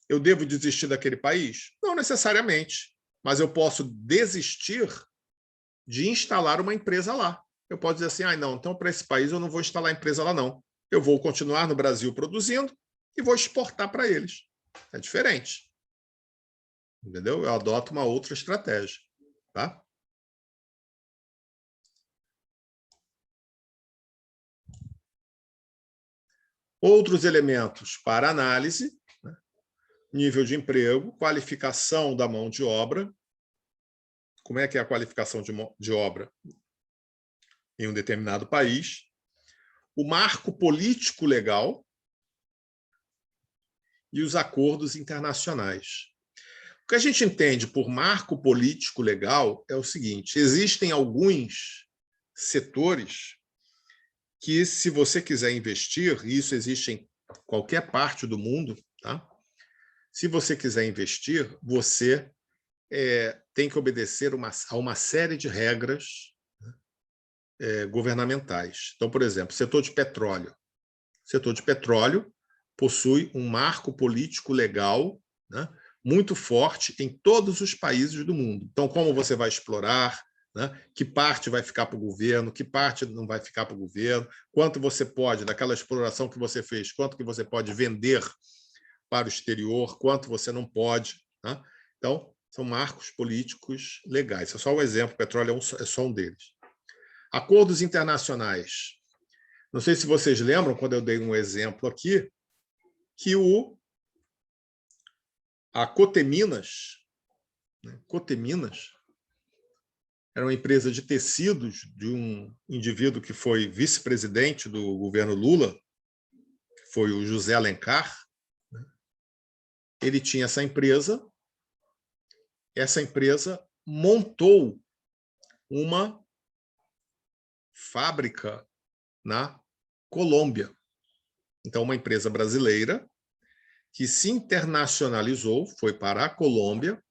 eu devo desistir daquele país? Não necessariamente, mas eu posso desistir de instalar uma empresa lá. Eu posso dizer assim, não, então para esse país eu não vou instalar empresa lá, não. Eu vou continuar no Brasil produzindo e vou exportar para eles. É diferente. Entendeu? Eu adoto uma outra estratégia. Tá? Outros elementos para análise, né? Nível de emprego, qualificação da mão de obra. Como é que é a qualificação de obra em um determinado país? O marco político legal e os acordos internacionais. O que a gente entende por marco político legal é o seguinte: existem alguns setores que, se você quiser investir, e isso existe em qualquer parte do mundo, tá? Se você quiser investir, você tem que obedecer a uma série de regras governamentais. Então, por exemplo, setor de petróleo. O setor de petróleo possui um marco político legal, né, muito forte em todos os países do mundo. Então, como você vai explorar, né, que parte vai ficar para o governo, que parte não vai ficar para o governo, quanto você pode, daquela exploração que você fez, quanto que você pode vender para o exterior, quanto você não pode. Né? Então, são marcos políticos legais. Isso é só um exemplo, o petróleo é só um deles. Acordos internacionais. Não sei se vocês lembram, quando eu dei um exemplo aqui, que a Coteminas, né? Coteminas era uma empresa de tecidos de um indivíduo que foi vice-presidente do governo Lula, que foi o José Alencar. Né? Ele tinha essa empresa montou uma fábrica na Colômbia. Então, uma empresa brasileira que se internacionalizou, foi para a Colômbia,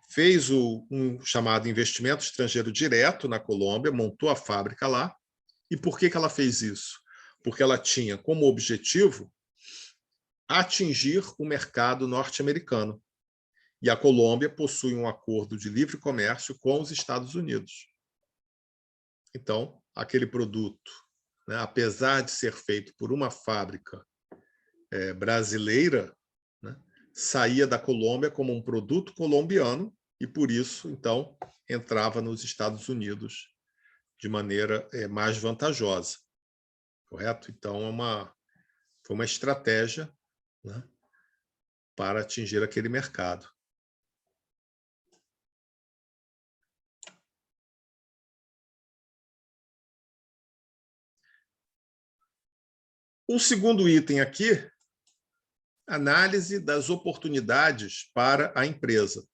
fez um chamado investimento estrangeiro direto na Colômbia, montou a fábrica lá. E por que ela fez isso? Porque ela tinha como objetivo atingir o mercado norte-americano. E a Colômbia possui um acordo de livre comércio com os Estados Unidos. Então, aquele produto, né, apesar de ser feito por uma fábrica brasileira, né, saía da Colômbia como um produto colombiano e, por isso, então, entrava nos Estados Unidos de maneira mais vantajosa. Correto? Então, foi uma estratégia, né, para atingir aquele mercado. Um segundo item aqui, análise das oportunidades para a empresa.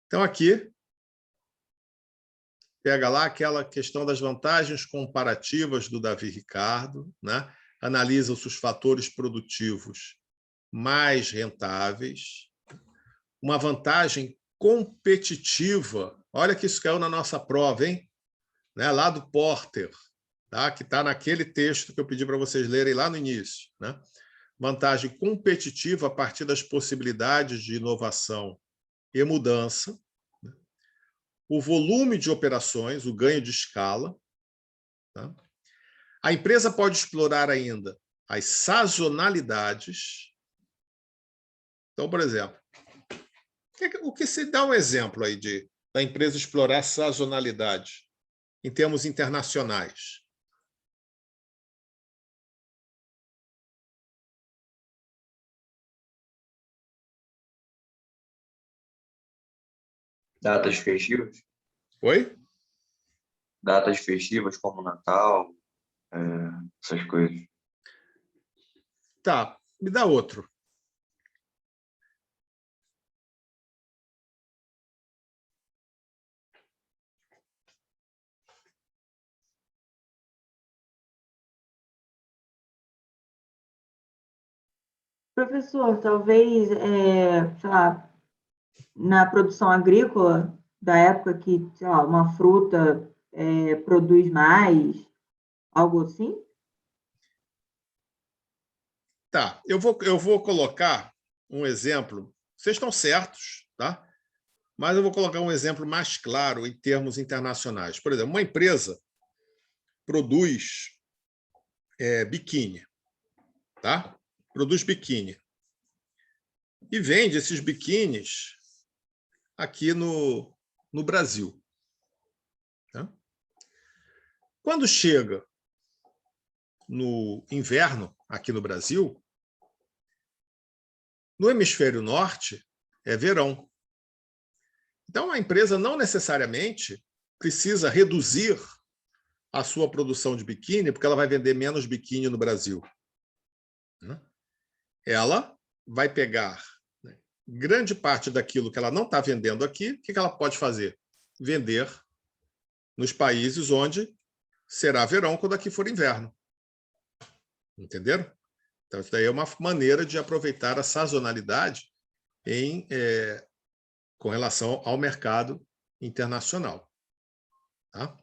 Então, aqui, pega lá aquela questão das vantagens comparativas do Davi Ricardo, né? Analisa os fatores produtivos mais rentáveis, uma vantagem competitiva. Olha que isso caiu na nossa prova, hein? Né? Lá do Porter, tá? Que está naquele texto que eu pedi para vocês lerem lá no início. Né? Vantagem competitiva a partir das possibilidades de inovação e mudança, né? O volume de operações, o ganho de escala. Tá? A empresa pode explorar ainda as sazonalidades. Então, por exemplo, o que se dá um exemplo aí da empresa explorar sazonalidade em termos internacionais? Datas festivas? Oi? Datas festivas como Natal, essas coisas. Tá, me dá outro. Professor, talvez, sei lá, na produção agrícola, da época que, sei lá, uma fruta produz mais, algo assim? Tá, eu vou colocar um exemplo. Vocês estão certos, tá? Mas eu vou colocar um exemplo mais claro em termos internacionais. Por exemplo, uma empresa produz biquíni, tá? Produz biquíni e vende esses biquínis aqui no Brasil. Tá? Quando chega no inverno aqui no Brasil, no hemisfério norte é verão. Então, a empresa não necessariamente precisa reduzir a sua produção de biquíni, porque ela vai vender menos biquíni no Brasil. Ela vai pegar grande parte daquilo que ela não está vendendo aqui, o que ela pode fazer? Vender nos países onde será verão quando aqui for inverno. Entenderam? Então, isso daí é uma maneira de aproveitar a sazonalidade com relação ao mercado internacional. Tá?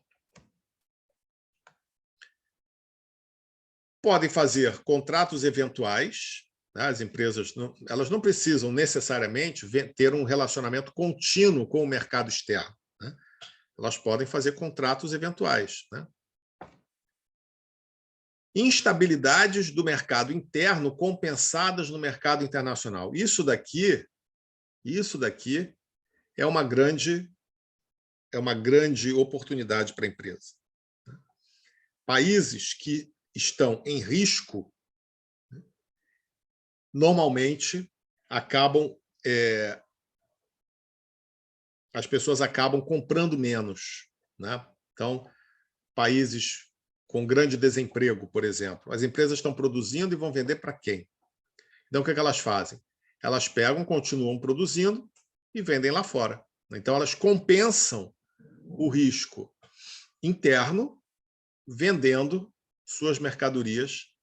Podem fazer contratos eventuais. Né? As empresas elas não precisam necessariamente ter um relacionamento contínuo com o mercado externo. Né? Elas podem fazer contratos eventuais. Né? Instabilidades do mercado interno compensadas no mercado internacional. Isso daqui é uma grande oportunidade para a empresa. Países que estão em risco normalmente as pessoas acabam comprando menos. Né? Então, países com grande desemprego, por exemplo, as empresas estão produzindo e vão vender para quem? Então, o que elas fazem? Elas pegam, continuam produzindo e vendem lá fora. Então, elas compensam o risco interno vendendo suas mercadorias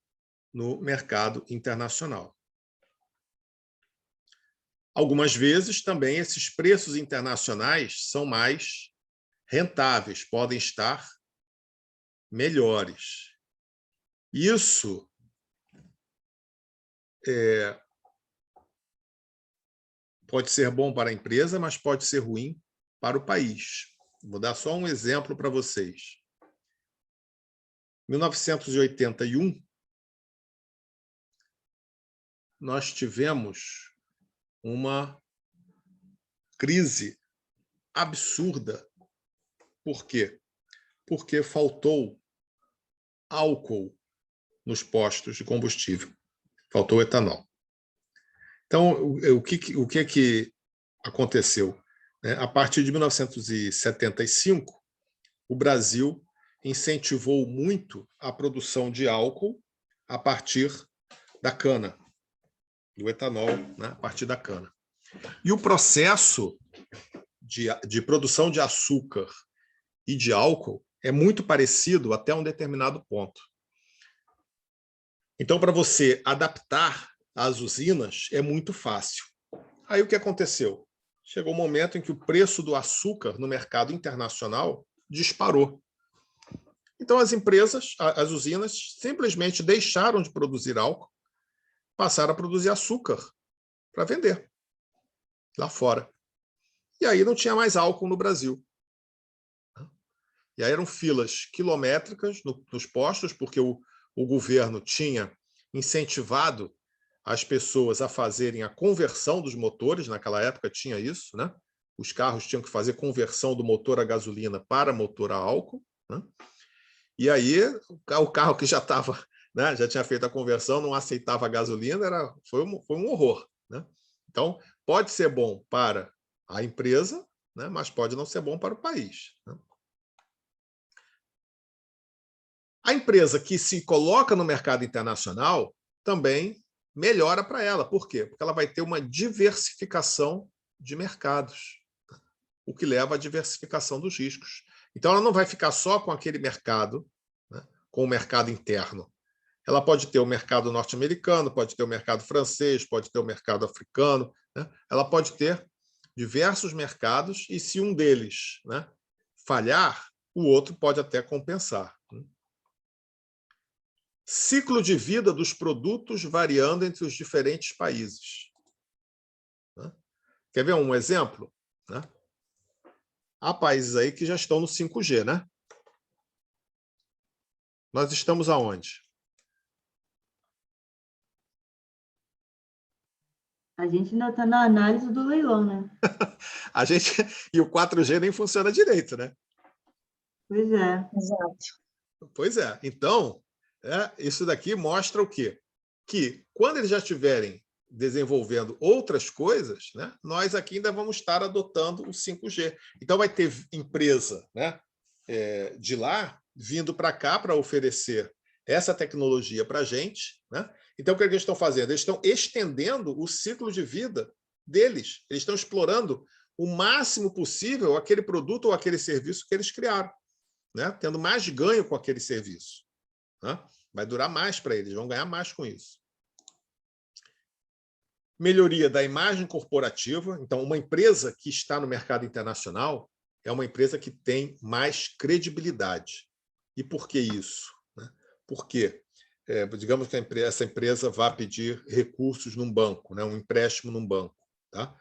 no mercado internacional. Algumas vezes, também, esses preços internacionais são mais rentáveis, podem estar melhores. Isso pode ser bom para a empresa, mas pode ser ruim para o país. Vou dar só um exemplo para vocês. Em 1981, nós tivemos uma crise absurda. Por quê? Porque faltou álcool nos postos de combustível. Faltou etanol. Então, o que aconteceu? A partir de 1975, o Brasil incentivou muito a produção de álcool a partir da cana, do etanol, né, a partir da cana. E o processo de produção de açúcar e de álcool é muito parecido até um determinado ponto. Então, para você adaptar as usinas é muito fácil. Aí o que aconteceu? Chegou um momento em que o preço do açúcar no mercado internacional disparou. Então, as empresas, as usinas, simplesmente deixaram de produzir álcool, passaram a produzir açúcar para vender lá fora. E aí não tinha mais álcool no Brasil. E aí eram filas quilométricas nos postos, porque o governo tinha incentivado as pessoas a fazerem a conversão dos motores, naquela época tinha isso, né? Os carros tinham que fazer conversão do motor a gasolina para motor a álcool, né? E aí o carro que já estava, né, já tinha feito a conversão, não aceitava a gasolina, foi um horror, né? Então, pode ser bom para a empresa, né, mas pode não ser bom para o país, né? A empresa que se coloca no mercado internacional também melhora para ela. Por quê? Porque ela vai ter uma diversificação de mercados, o que leva à diversificação dos riscos. Então, ela não vai ficar só com aquele mercado, né, com o mercado interno. ela pode ter o mercado norte-americano, pode ter o mercado francês, pode ter o mercado africano, né? Ela pode ter diversos mercados e, se um deles, né, falhar, o outro pode até compensar. Ciclo de vida dos produtos variando entre os diferentes países. Quer ver um exemplo? Há países aí que já estão no 5G, né? Nós estamos aonde? A gente ainda está na análise do leilão, né? A gente... E o 4G nem funciona direito, né? Pois é. Exato. Pois é. Então, isso daqui mostra o quê? Que quando eles já estiverem desenvolvendo outras coisas, né, nós aqui ainda vamos estar adotando o 5G. Então, vai ter empresa, né, de lá vindo para cá para oferecer essa tecnologia para a gente, né? Então, o que eles estão fazendo? Eles estão estendendo o ciclo de vida deles. Eles estão explorando o máximo possível aquele produto ou aquele serviço que eles criaram, né? Tendo mais ganho com aquele serviço, né? Vai durar mais para eles, vão ganhar mais com isso. Melhoria da imagem corporativa. Então, uma empresa que está no mercado internacional é uma empresa que tem mais credibilidade. E por que isso? Porque, digamos que essa empresa vá pedir recursos num banco, né, um empréstimo num banco. Tá?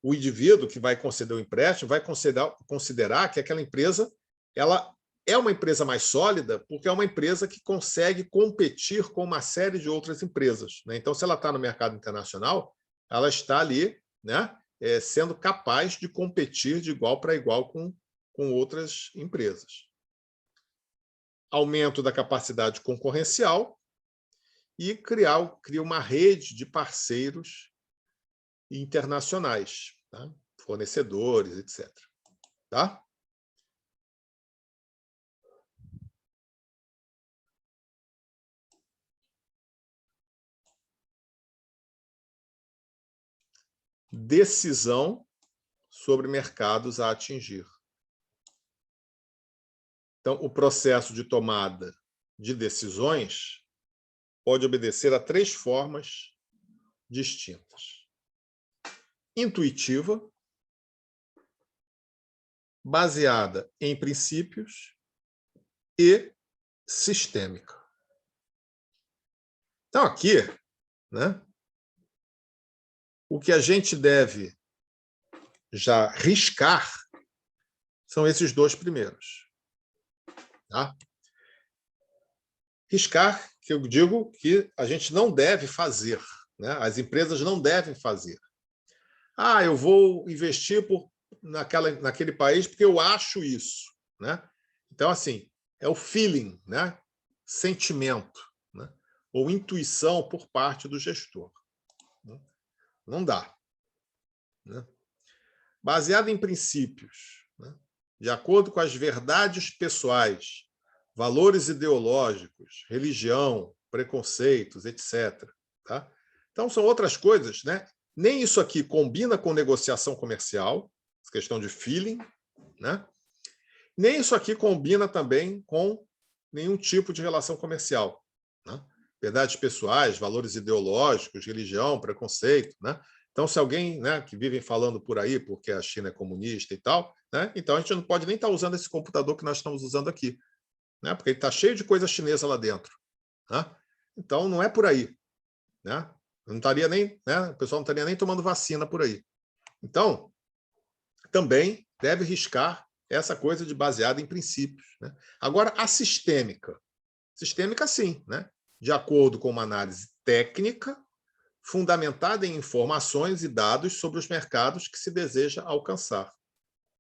O indivíduo que vai conceder o empréstimo vai considerar que aquela empresa ela é uma empresa mais sólida porque é uma empresa que consegue competir com uma série de outras empresas, né? Então, se ela está no mercado internacional, ela está ali, né, sendo capaz de competir de igual para igual com outras empresas. Aumento da capacidade concorrencial e cria uma rede de parceiros internacionais, tá? Fornecedores, etc. Tá? Decisão sobre mercados a atingir. Então, o processo de tomada de decisões pode obedecer a 3 formas distintas. Intuitiva, baseada em princípios e sistêmica. Então, aqui, né, o que a gente deve já riscar são esses 2 primeiros. Tá? Riscar, que eu digo que a gente não deve fazer, né? As empresas não devem fazer. Ah, eu vou investir naquele país porque eu acho isso, né? Então, assim, é o feeling, né? Sentimento, né? Ou intuição por parte do gestor. Não dá. Né? Baseado em princípios, né? De acordo com as verdades pessoais, valores ideológicos, religião, preconceitos, etc. Tá? Então, são outras coisas, né? Nem isso aqui combina com negociação comercial, questão de feeling, né? Nem isso aqui combina também com nenhum tipo de relação comercial. Né? Verdades pessoais, valores ideológicos, religião, preconceito. Né? Então, se alguém, né, que vivem falando por aí porque a China é comunista e tal, né? Então a gente não pode nem estar usando esse computador que nós estamos usando aqui, né? Porque ele está cheio de coisa chinesa lá dentro. Né? Então, não é por aí. Né? Não estaria nem, né? O pessoal não estaria nem tomando vacina por aí. Então, também deve riscar essa coisa de baseada em princípios. Né? Agora, a sistêmica. Sistêmica, sim, né? De acordo com uma análise técnica, fundamentada em informações e dados sobre os mercados que se deseja alcançar.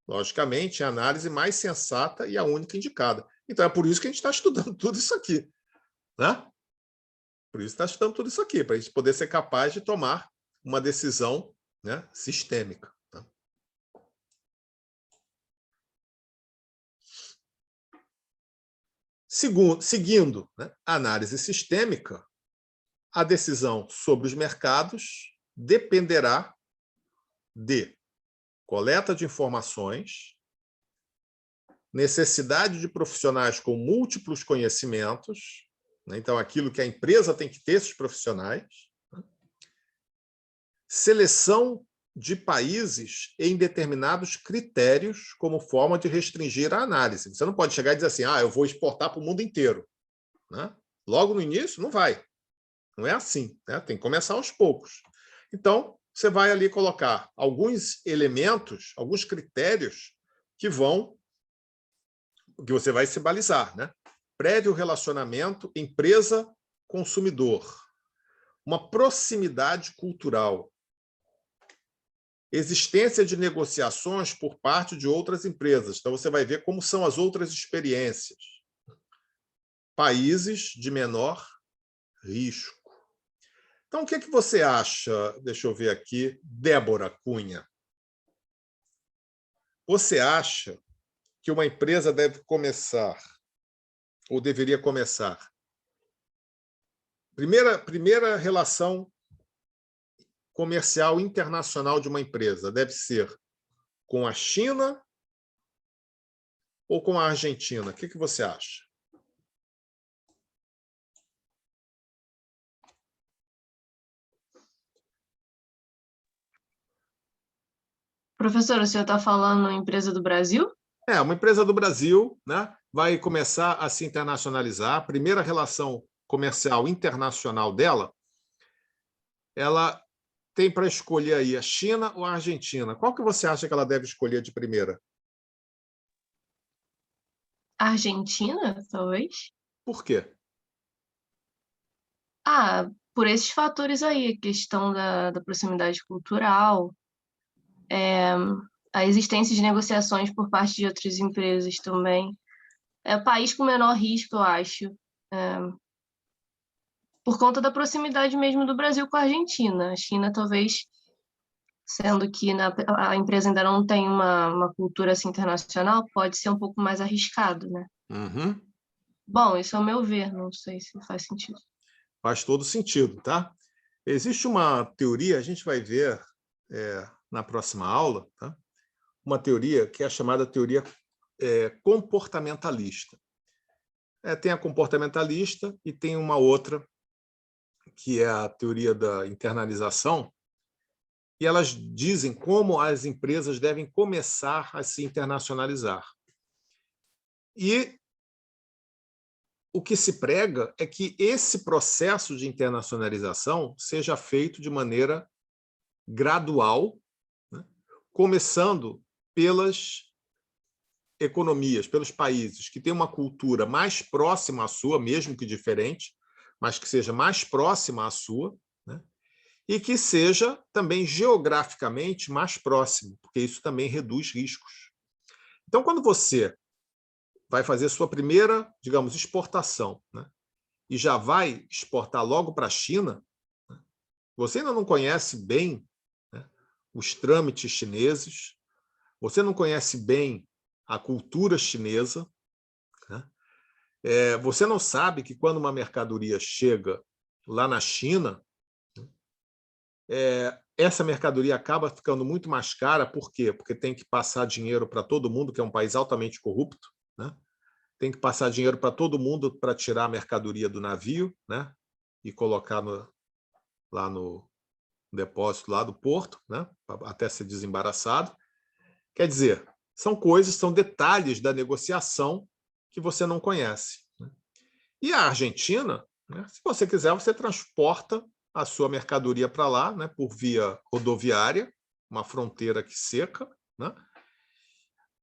Logicamente, é a análise mais sensata e a única indicada. Então, é por isso que a gente está estudando tudo isso aqui. Né? Por isso está estudando tudo isso aqui, para a gente poder ser capaz de tomar uma decisão, né, sistêmica. Tá? Seguindo, né, a análise sistêmica, a decisão sobre os mercados dependerá de coleta de informações, necessidade de profissionais com múltiplos conhecimentos, né? Então, aquilo que a empresa tem que ter, esses profissionais. Né? Seleção de países em determinados critérios como forma de restringir a análise. Você não pode chegar e dizer assim, eu vou exportar para o mundo inteiro. Né? Logo no início, não vai. Não é assim. Né? Tem que começar aos poucos. Então, você vai ali colocar alguns elementos, alguns critérios que você vai se balizar. Né? Prévio relacionamento empresa-consumidor. Uma proximidade cultural. Existência de negociações por parte de outras empresas. Então, você vai ver como são as outras experiências. Países de menor risco. Então, o que você acha? Deixa eu ver aqui. Débora Cunha. Você acha que uma empresa deve começar, ou deveria começar? Primeira relação comercial internacional de uma empresa deve ser com a China ou com a Argentina? O que você acha? Professor, o senhor está falando em empresa do Brasil? Uma empresa do Brasil, né, vai começar a se internacionalizar. A primeira relação comercial internacional dela, ela tem para escolher aí a China ou a Argentina. Qual que você acha que ela deve escolher de primeira? Argentina, talvez? Por quê? Por esses fatores aí, a questão da proximidade cultural, a existência de negociações por parte de outras empresas também. É o país com menor risco, eu acho, por conta da proximidade mesmo do Brasil com a Argentina. A China, talvez, sendo que a empresa ainda não tem uma cultura assim, internacional, pode ser um pouco mais arriscado, né? Uhum. Bom, isso é o meu ver, não sei se faz sentido. Faz todo sentido, tá? Existe uma teoria, a gente vai ver na próxima aula, tá? Uma teoria que é a chamada teoria comportamentalista. Tem a comportamentalista e tem uma outra, que é a teoria da internalização, e elas dizem como as empresas devem começar a se internacionalizar. E o que se prega é que esse processo de internacionalização seja feito de maneira gradual, né? Começando pelas economias, pelos países que têm uma cultura mais próxima à sua, mesmo que diferente, mas que seja mais próxima à sua, né? E que seja também geograficamente mais próximo, porque isso também reduz riscos. Então, quando você vai fazer sua primeira, digamos, exportação, né? E já vai exportar logo para a China, né? Você ainda não conhece bem, né, os trâmites chineses, você não conhece bem a cultura chinesa, né? Você não sabe que quando uma mercadoria chega lá na China, essa mercadoria acaba ficando muito mais cara. Por quê? Porque tem que passar dinheiro para todo mundo, que é um país altamente corrupto, né? Tem que passar dinheiro para todo mundo para tirar a mercadoria do navio, né? E colocar lá no depósito lá do porto, né? Até ser desembaraçado. Quer dizer, são coisas, são detalhes da negociação que você não conhece, né? E a Argentina, né? Se você quiser, você transporta a sua mercadoria para lá, né? Por via rodoviária, uma fronteira que seca, né?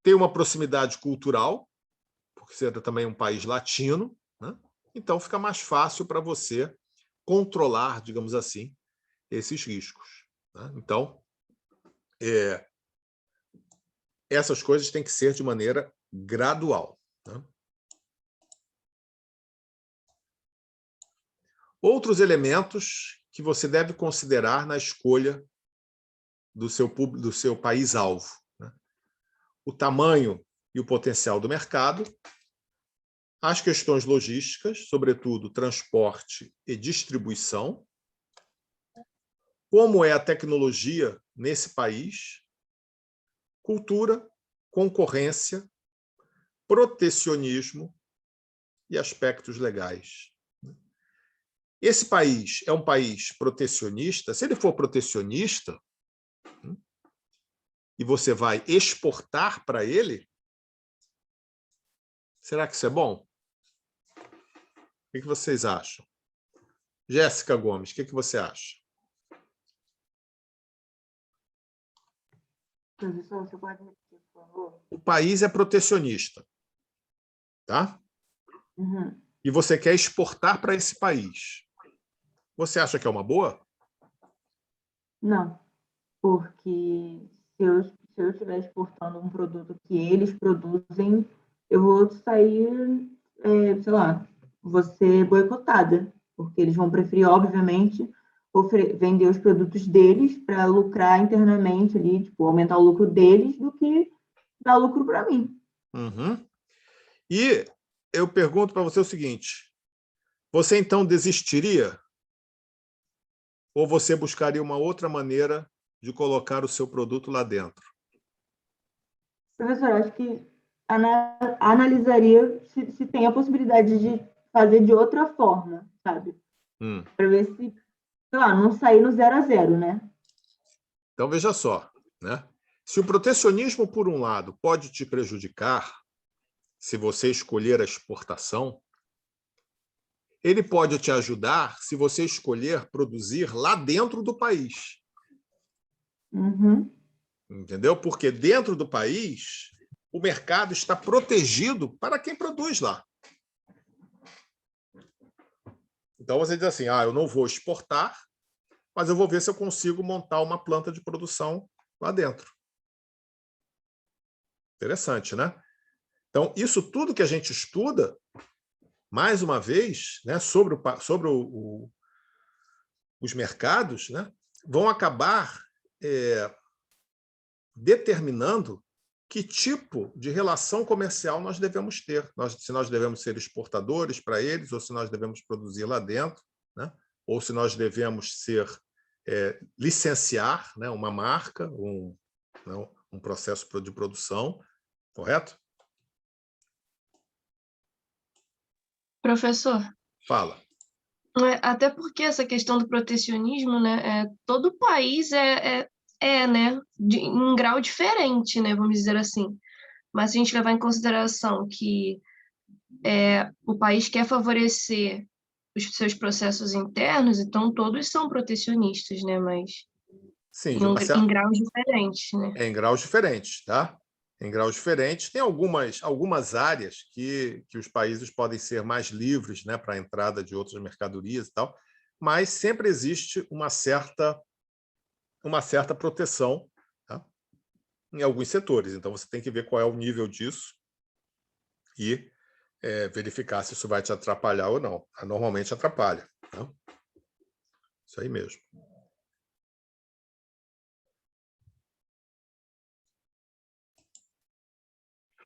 Tem uma proximidade cultural, porque você é também um país latino, né? Então fica mais fácil para você controlar, digamos assim, esses riscos, né? Então, essas coisas têm que ser de maneira gradual, né? Outros elementos que você deve considerar na escolha do seu país-alvo, né? O tamanho e o potencial do mercado, as questões logísticas, sobretudo transporte e distribuição, como é a tecnologia nesse país, cultura, concorrência, protecionismo e aspectos legais. Esse país é um país protecionista. Se ele for protecionista e você vai exportar para ele, será que isso é bom? O que vocês acham? Jéssica Gomes, o que você acha? Professor, você pode repetir, por favor? O país é protecionista, tá? Uhum. E você quer exportar para esse país. Você acha que é uma boa? Não, porque se eu estiver exportando um produto que eles produzem, eu vou sair, sei lá, vou ser boicotada, porque eles vão preferir, obviamente, vender os produtos deles para lucrar internamente ali, tipo, aumentar o lucro deles do que dar lucro para mim. Uhum. E eu pergunto para você o seguinte, você então desistiria? Ou você buscaria uma outra maneira de colocar o seu produto lá dentro? Professor, acho que analisaria se tem a possibilidade de fazer de outra forma, sabe? Para ver se, sei lá, não sair no 0 a 0, né? Então, veja só, né? Se o protecionismo, por um lado, pode te prejudicar, se você escolher a exportação, ele pode te ajudar se você escolher produzir lá dentro do país. Uhum. Entendeu? Porque dentro do país, o mercado está protegido para quem produz lá. Então, você diz assim, eu não vou exportar, mas eu vou ver se eu consigo montar uma planta de produção lá dentro. Interessante, né? Então, isso tudo que a gente estuda, mais uma vez, né, sobre os mercados, né, vão acabar determinando que tipo de relação comercial nós devemos ter. Se nós devemos ser exportadores para eles, ou se nós devemos produzir lá dentro, né, ou se nós devemos licenciar, né, uma marca, um processo de produção, correto? Professor, Fala. até porque essa questão do protecionismo, né, todo país né, em um grau diferente, né, vamos dizer assim. Mas se a gente levar em consideração que o país quer favorecer os seus processos internos, então todos são protecionistas, né, mas Sim, em graus diferentes, né? em graus diferentes, tá? Em graus diferentes. Tem algumas áreas que os países podem ser mais livres, né, para a entrada de outras mercadorias e tal, mas sempre existe uma certa proteção, tá, em alguns setores. Então, você tem que ver qual é o nível disso e verificar se isso vai te atrapalhar ou não. Normalmente atrapalha. Tá? Isso aí mesmo.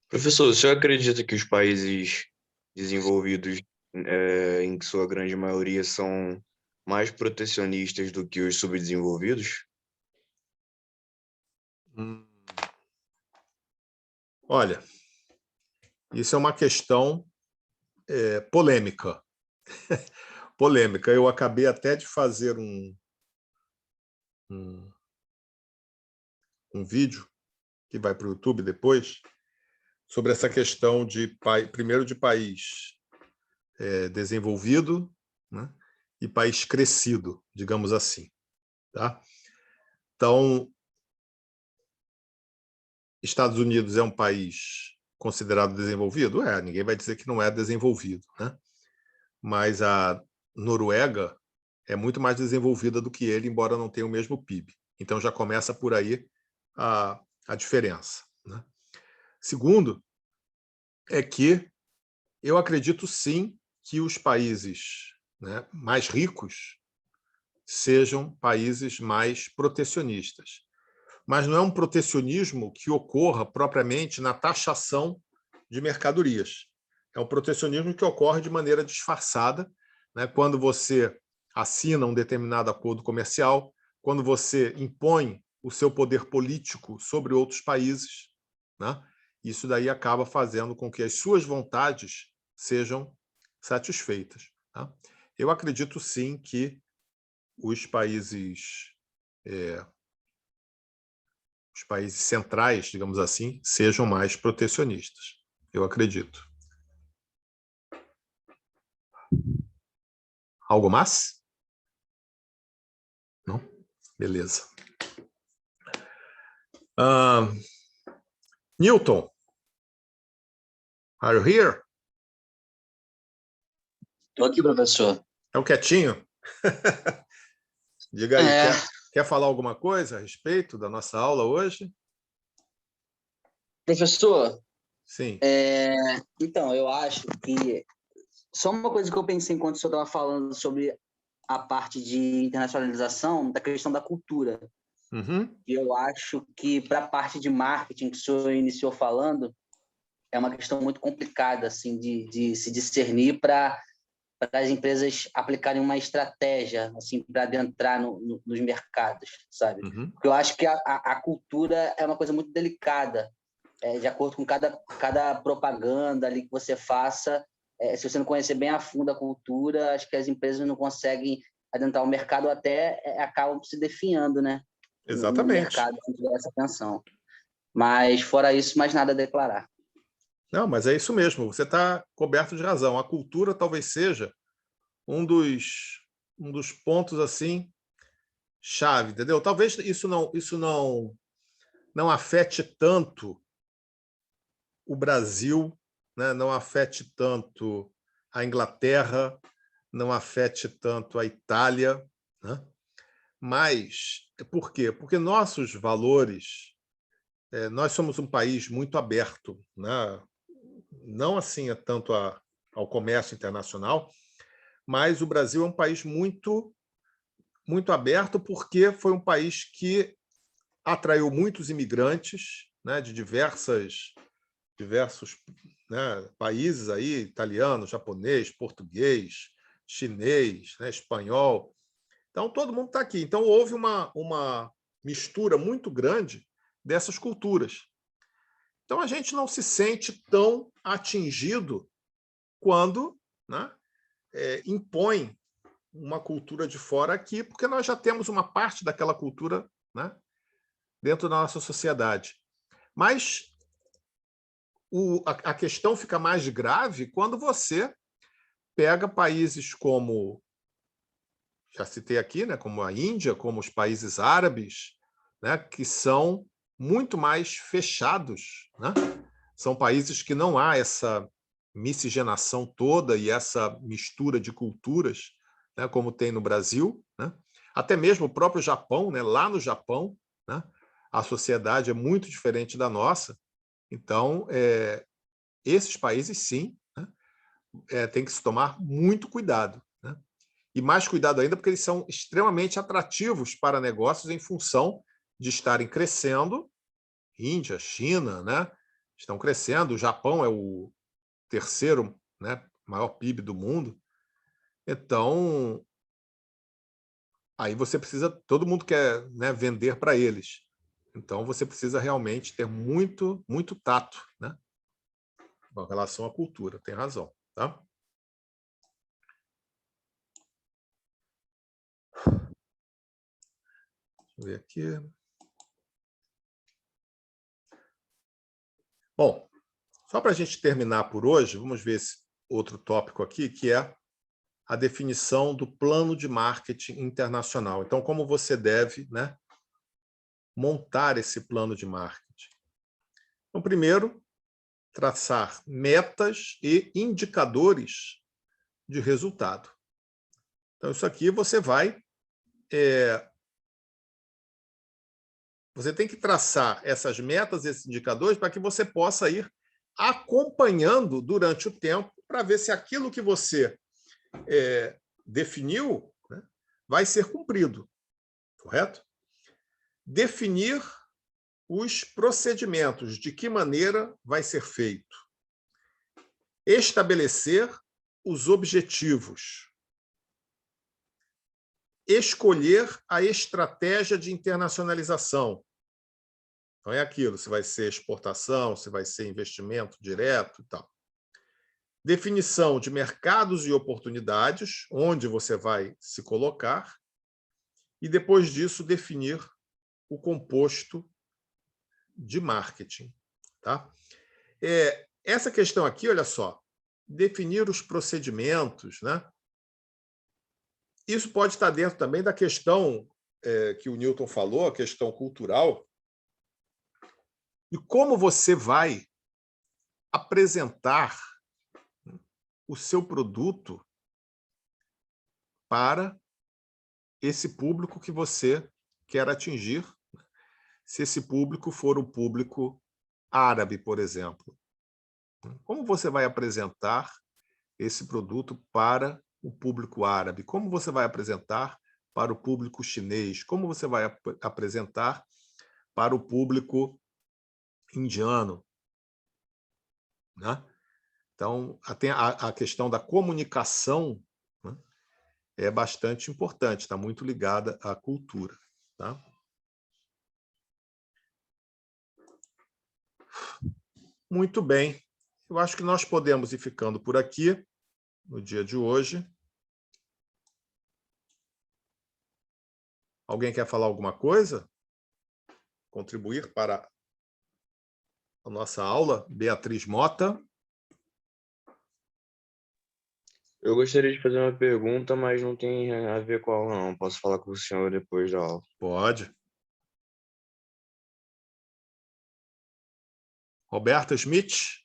Professor, o senhor acredita que os países desenvolvidos, em sua grande maioria, são mais protecionistas do que os subdesenvolvidos? Olha, isso é uma questão polêmica. Polêmica. Eu acabei até de fazer um vídeo que vai para o YouTube depois, sobre essa questão primeiro de país desenvolvido, né, e país crescido, digamos assim. Tá? Então, Estados Unidos é um país considerado desenvolvido? Ninguém vai dizer que não é desenvolvido, né? Mas a Noruega é muito mais desenvolvida do que ele, embora não tenha o mesmo PIB. Então, já começa por aí a diferença. Né? Segundo, é que eu acredito sim que os países, né, mais ricos sejam países mais protecionistas. Mas não é um protecionismo que ocorra propriamente na taxação de mercadorias. É um protecionismo que ocorre de maneira disfarçada, né, quando você assina um determinado acordo comercial, quando você impõe o seu poder político sobre outros países, né? Isso daí acaba fazendo com que as suas vontades sejam satisfeitas. Tá? eu acredito sim que os países centrais, digamos assim, sejam mais protecionistas. Eu acredito. Algo mais? Não? Beleza. Newton, are you here? Estou aqui, professor. É o quietinho? Diga aí, quer falar alguma coisa a respeito da nossa aula hoje? Professor, Sim. Então, eu acho que só uma coisa que eu pensei enquanto o senhor estava falando sobre a parte de internacionalização, da questão da cultura. Uhum. E eu acho que, para a parte de marketing que o senhor iniciou falando, é uma questão muito complicada assim, de se discernir para as empresas aplicarem uma estratégia assim, para adentrar nos mercados, sabe? Uhum. Porque eu acho que a cultura é uma coisa muito delicada. De acordo com cada propaganda ali que você faça, se você não conhecer bem a fundo a cultura, acho que as empresas não conseguem adentrar o mercado, até acabam se definhando, né? Exatamente. No mercado, se tiver essa atenção. Mas, fora isso, mais nada a declarar. Não, mas é isso mesmo, você está coberto de razão. A cultura talvez seja um dos pontos assim chave, entendeu? Talvez isso não afete tanto o Brasil, né? Não afete tanto a Inglaterra, não afete tanto a Itália, né? Mas por quê? Porque nossos valores, nós somos um país muito aberto, né? Não assim tanto ao comércio internacional, mas o Brasil é um país muito aberto porque foi um país que atraiu muitos imigrantes, né, de diversos, né, países aí, italiano, japonês, português, chinês, né, espanhol. Então todo mundo está aqui. Então houve uma mistura muito grande dessas culturas. Então a gente não se sente tão atingido quando, né, impõe uma cultura de fora aqui, porque nós já temos uma parte daquela cultura, né, dentro da nossa sociedade. Mas a questão fica mais grave quando você pega países como, já citei aqui, né, como a Índia, como os países árabes, né, que são muito mais fechados, né? São países que não há essa miscigenação toda e essa mistura de culturas, né, como tem no Brasil, né? Até mesmo o próprio Japão, né? Lá no Japão, né, a sociedade é muito diferente da nossa. Então, esses países, sim, né, tem que se tomar muito cuidado, né? E mais cuidado ainda porque eles são extremamente atrativos para negócios em função de estarem crescendo. Índia, China, né, estão crescendo. O Japão é o terceiro, né, maior PIB do mundo. Então, aí você precisa, todo mundo quer, né, vender para eles. Então, você precisa realmente ter muito tato, né, com relação à cultura. Tem razão, tá? Deixa eu ver aqui. Bom, só para a gente terminar por hoje, vamos ver esse outro tópico aqui, que é a definição do plano de marketing internacional. Então, como você deve, né, montar esse plano de marketing? Então, primeiro, traçar metas e indicadores de resultado. Então, isso aqui você tem que traçar essas metas, esses indicadores, para que você possa ir acompanhando durante o tempo para ver se aquilo que você definiu, né, vai ser cumprido, correto? Definir os procedimentos, de que maneira vai ser feito. Estabelecer os objetivos. Escolher a estratégia de internacionalização. Então é aquilo, se vai ser exportação, se vai ser investimento direto e tal. definição de mercados e oportunidades, onde você vai se colocar, e depois disso definir o composto de marketing. Tá? Essa questão aqui, olha só, definir os procedimentos, né? Isso pode estar dentro também da questão que o Newton falou, a questão cultural, e como você vai apresentar o seu produto para esse público que você quer atingir, se esse público for o público árabe, por exemplo. Como você vai apresentar esse produto para o público árabe? Como você vai apresentar para o público chinês? Como você vai apresentar para o público indiano? Né? Então, a questão da comunicação, né, é bastante importante, está muito ligada à cultura. Tá? Muito bem. Eu acho que nós podemos ir ficando por aqui no dia de hoje. Alguém quer falar alguma coisa? Contribuir para a nossa aula? Beatriz Mota. Eu gostaria de fazer uma pergunta, mas não tem a ver com a aula, não. Posso falar com o senhor depois da aula. Pode. Roberta Schmidt.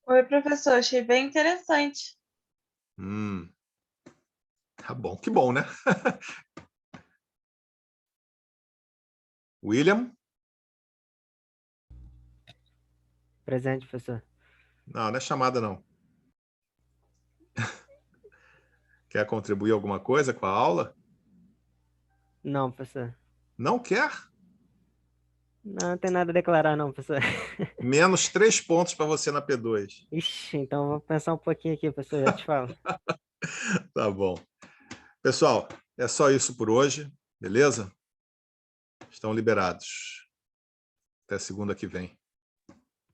Oi, professor, achei bem interessante. Tá bom, que bom, né? William? Presente, professor. Não, não é chamada, não. Quer contribuir alguma coisa com a aula? Não, professor. Não quer? Não tem nada a declarar, não, professor. Menos 3 pontos para você na P2. Ixi, então vou pensar um pouquinho aqui, professor, já te falo. Tá bom. Pessoal, é só isso por hoje, beleza? Estão liberados. Até segunda que vem.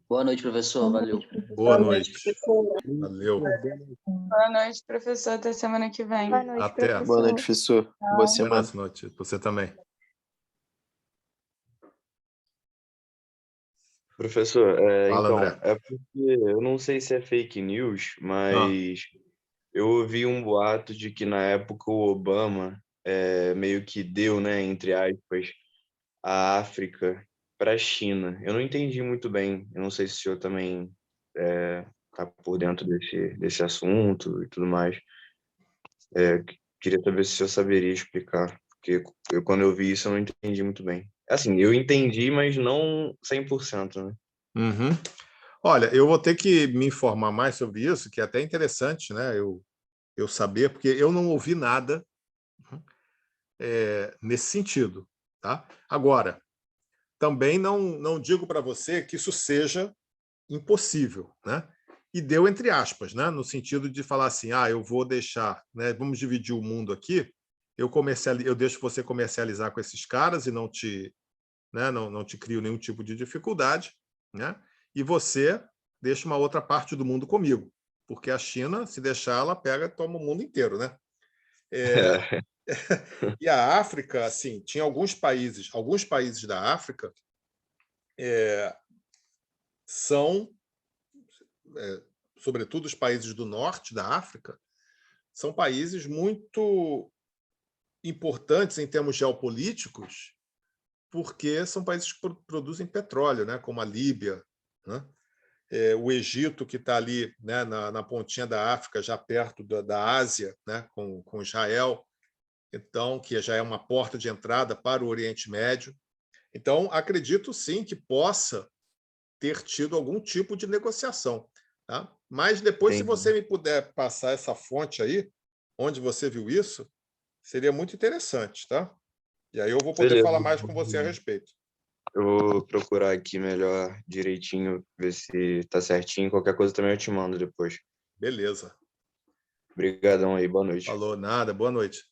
Boa noite, professor. Valeu. Boa noite. Valeu. Boa noite, professor. Até semana que vem. Boa noite, Até. professor. Boa noite, professor. Boa semana. Boa noite. Você também. Professor, Fala, então, André. é porque eu não sei se é fake news, mas eu ouvi um boato de que na época o Obama meio que deu, né, entre aspas, a África para a China. Eu não entendi muito bem. Eu não sei se o senhor também está por dentro desse assunto e tudo mais. Queria saber se o senhor saberia explicar, porque quando eu vi isso eu não entendi muito bem. Assim, eu entendi, mas não 100%, né? Uhum. Olha, eu vou ter que me informar mais sobre isso, que é até interessante, né? Eu saber, porque eu não ouvi nada nesse sentido. Tá? Agora, também não digo para você que isso seja impossível, né? E deu entre aspas, né? No sentido de falar assim, eu vou deixar, né? Vamos dividir o mundo aqui, eu deixo você comercializar com esses caras e não te crio nenhum tipo de dificuldade, né? E você deixa uma outra parte do mundo comigo, porque a China, se deixar, ela pega e toma o mundo inteiro, né? E a África, assim, tinha alguns países da África são, sobretudo os países do norte da África, são países muito importantes em termos geopolíticos, porque são países que produzem petróleo, né? Como a Líbia, né? O Egito, que está ali, né, na pontinha da África, já perto da Ásia, né, com Israel, então, que já é uma porta de entrada para o Oriente Médio. Então, acredito sim que possa ter tido algum tipo de negociação. Tá? Mas depois, se você me puder passar essa fonte aí, onde você viu isso, seria muito interessante. Tá? E aí eu vou poder falar mais com você a respeito. Eu vou procurar aqui melhor, direitinho, ver se está certinho. Qualquer coisa também eu te mando depois. Beleza. Obrigadão aí, boa noite. Falou, nada, boa noite.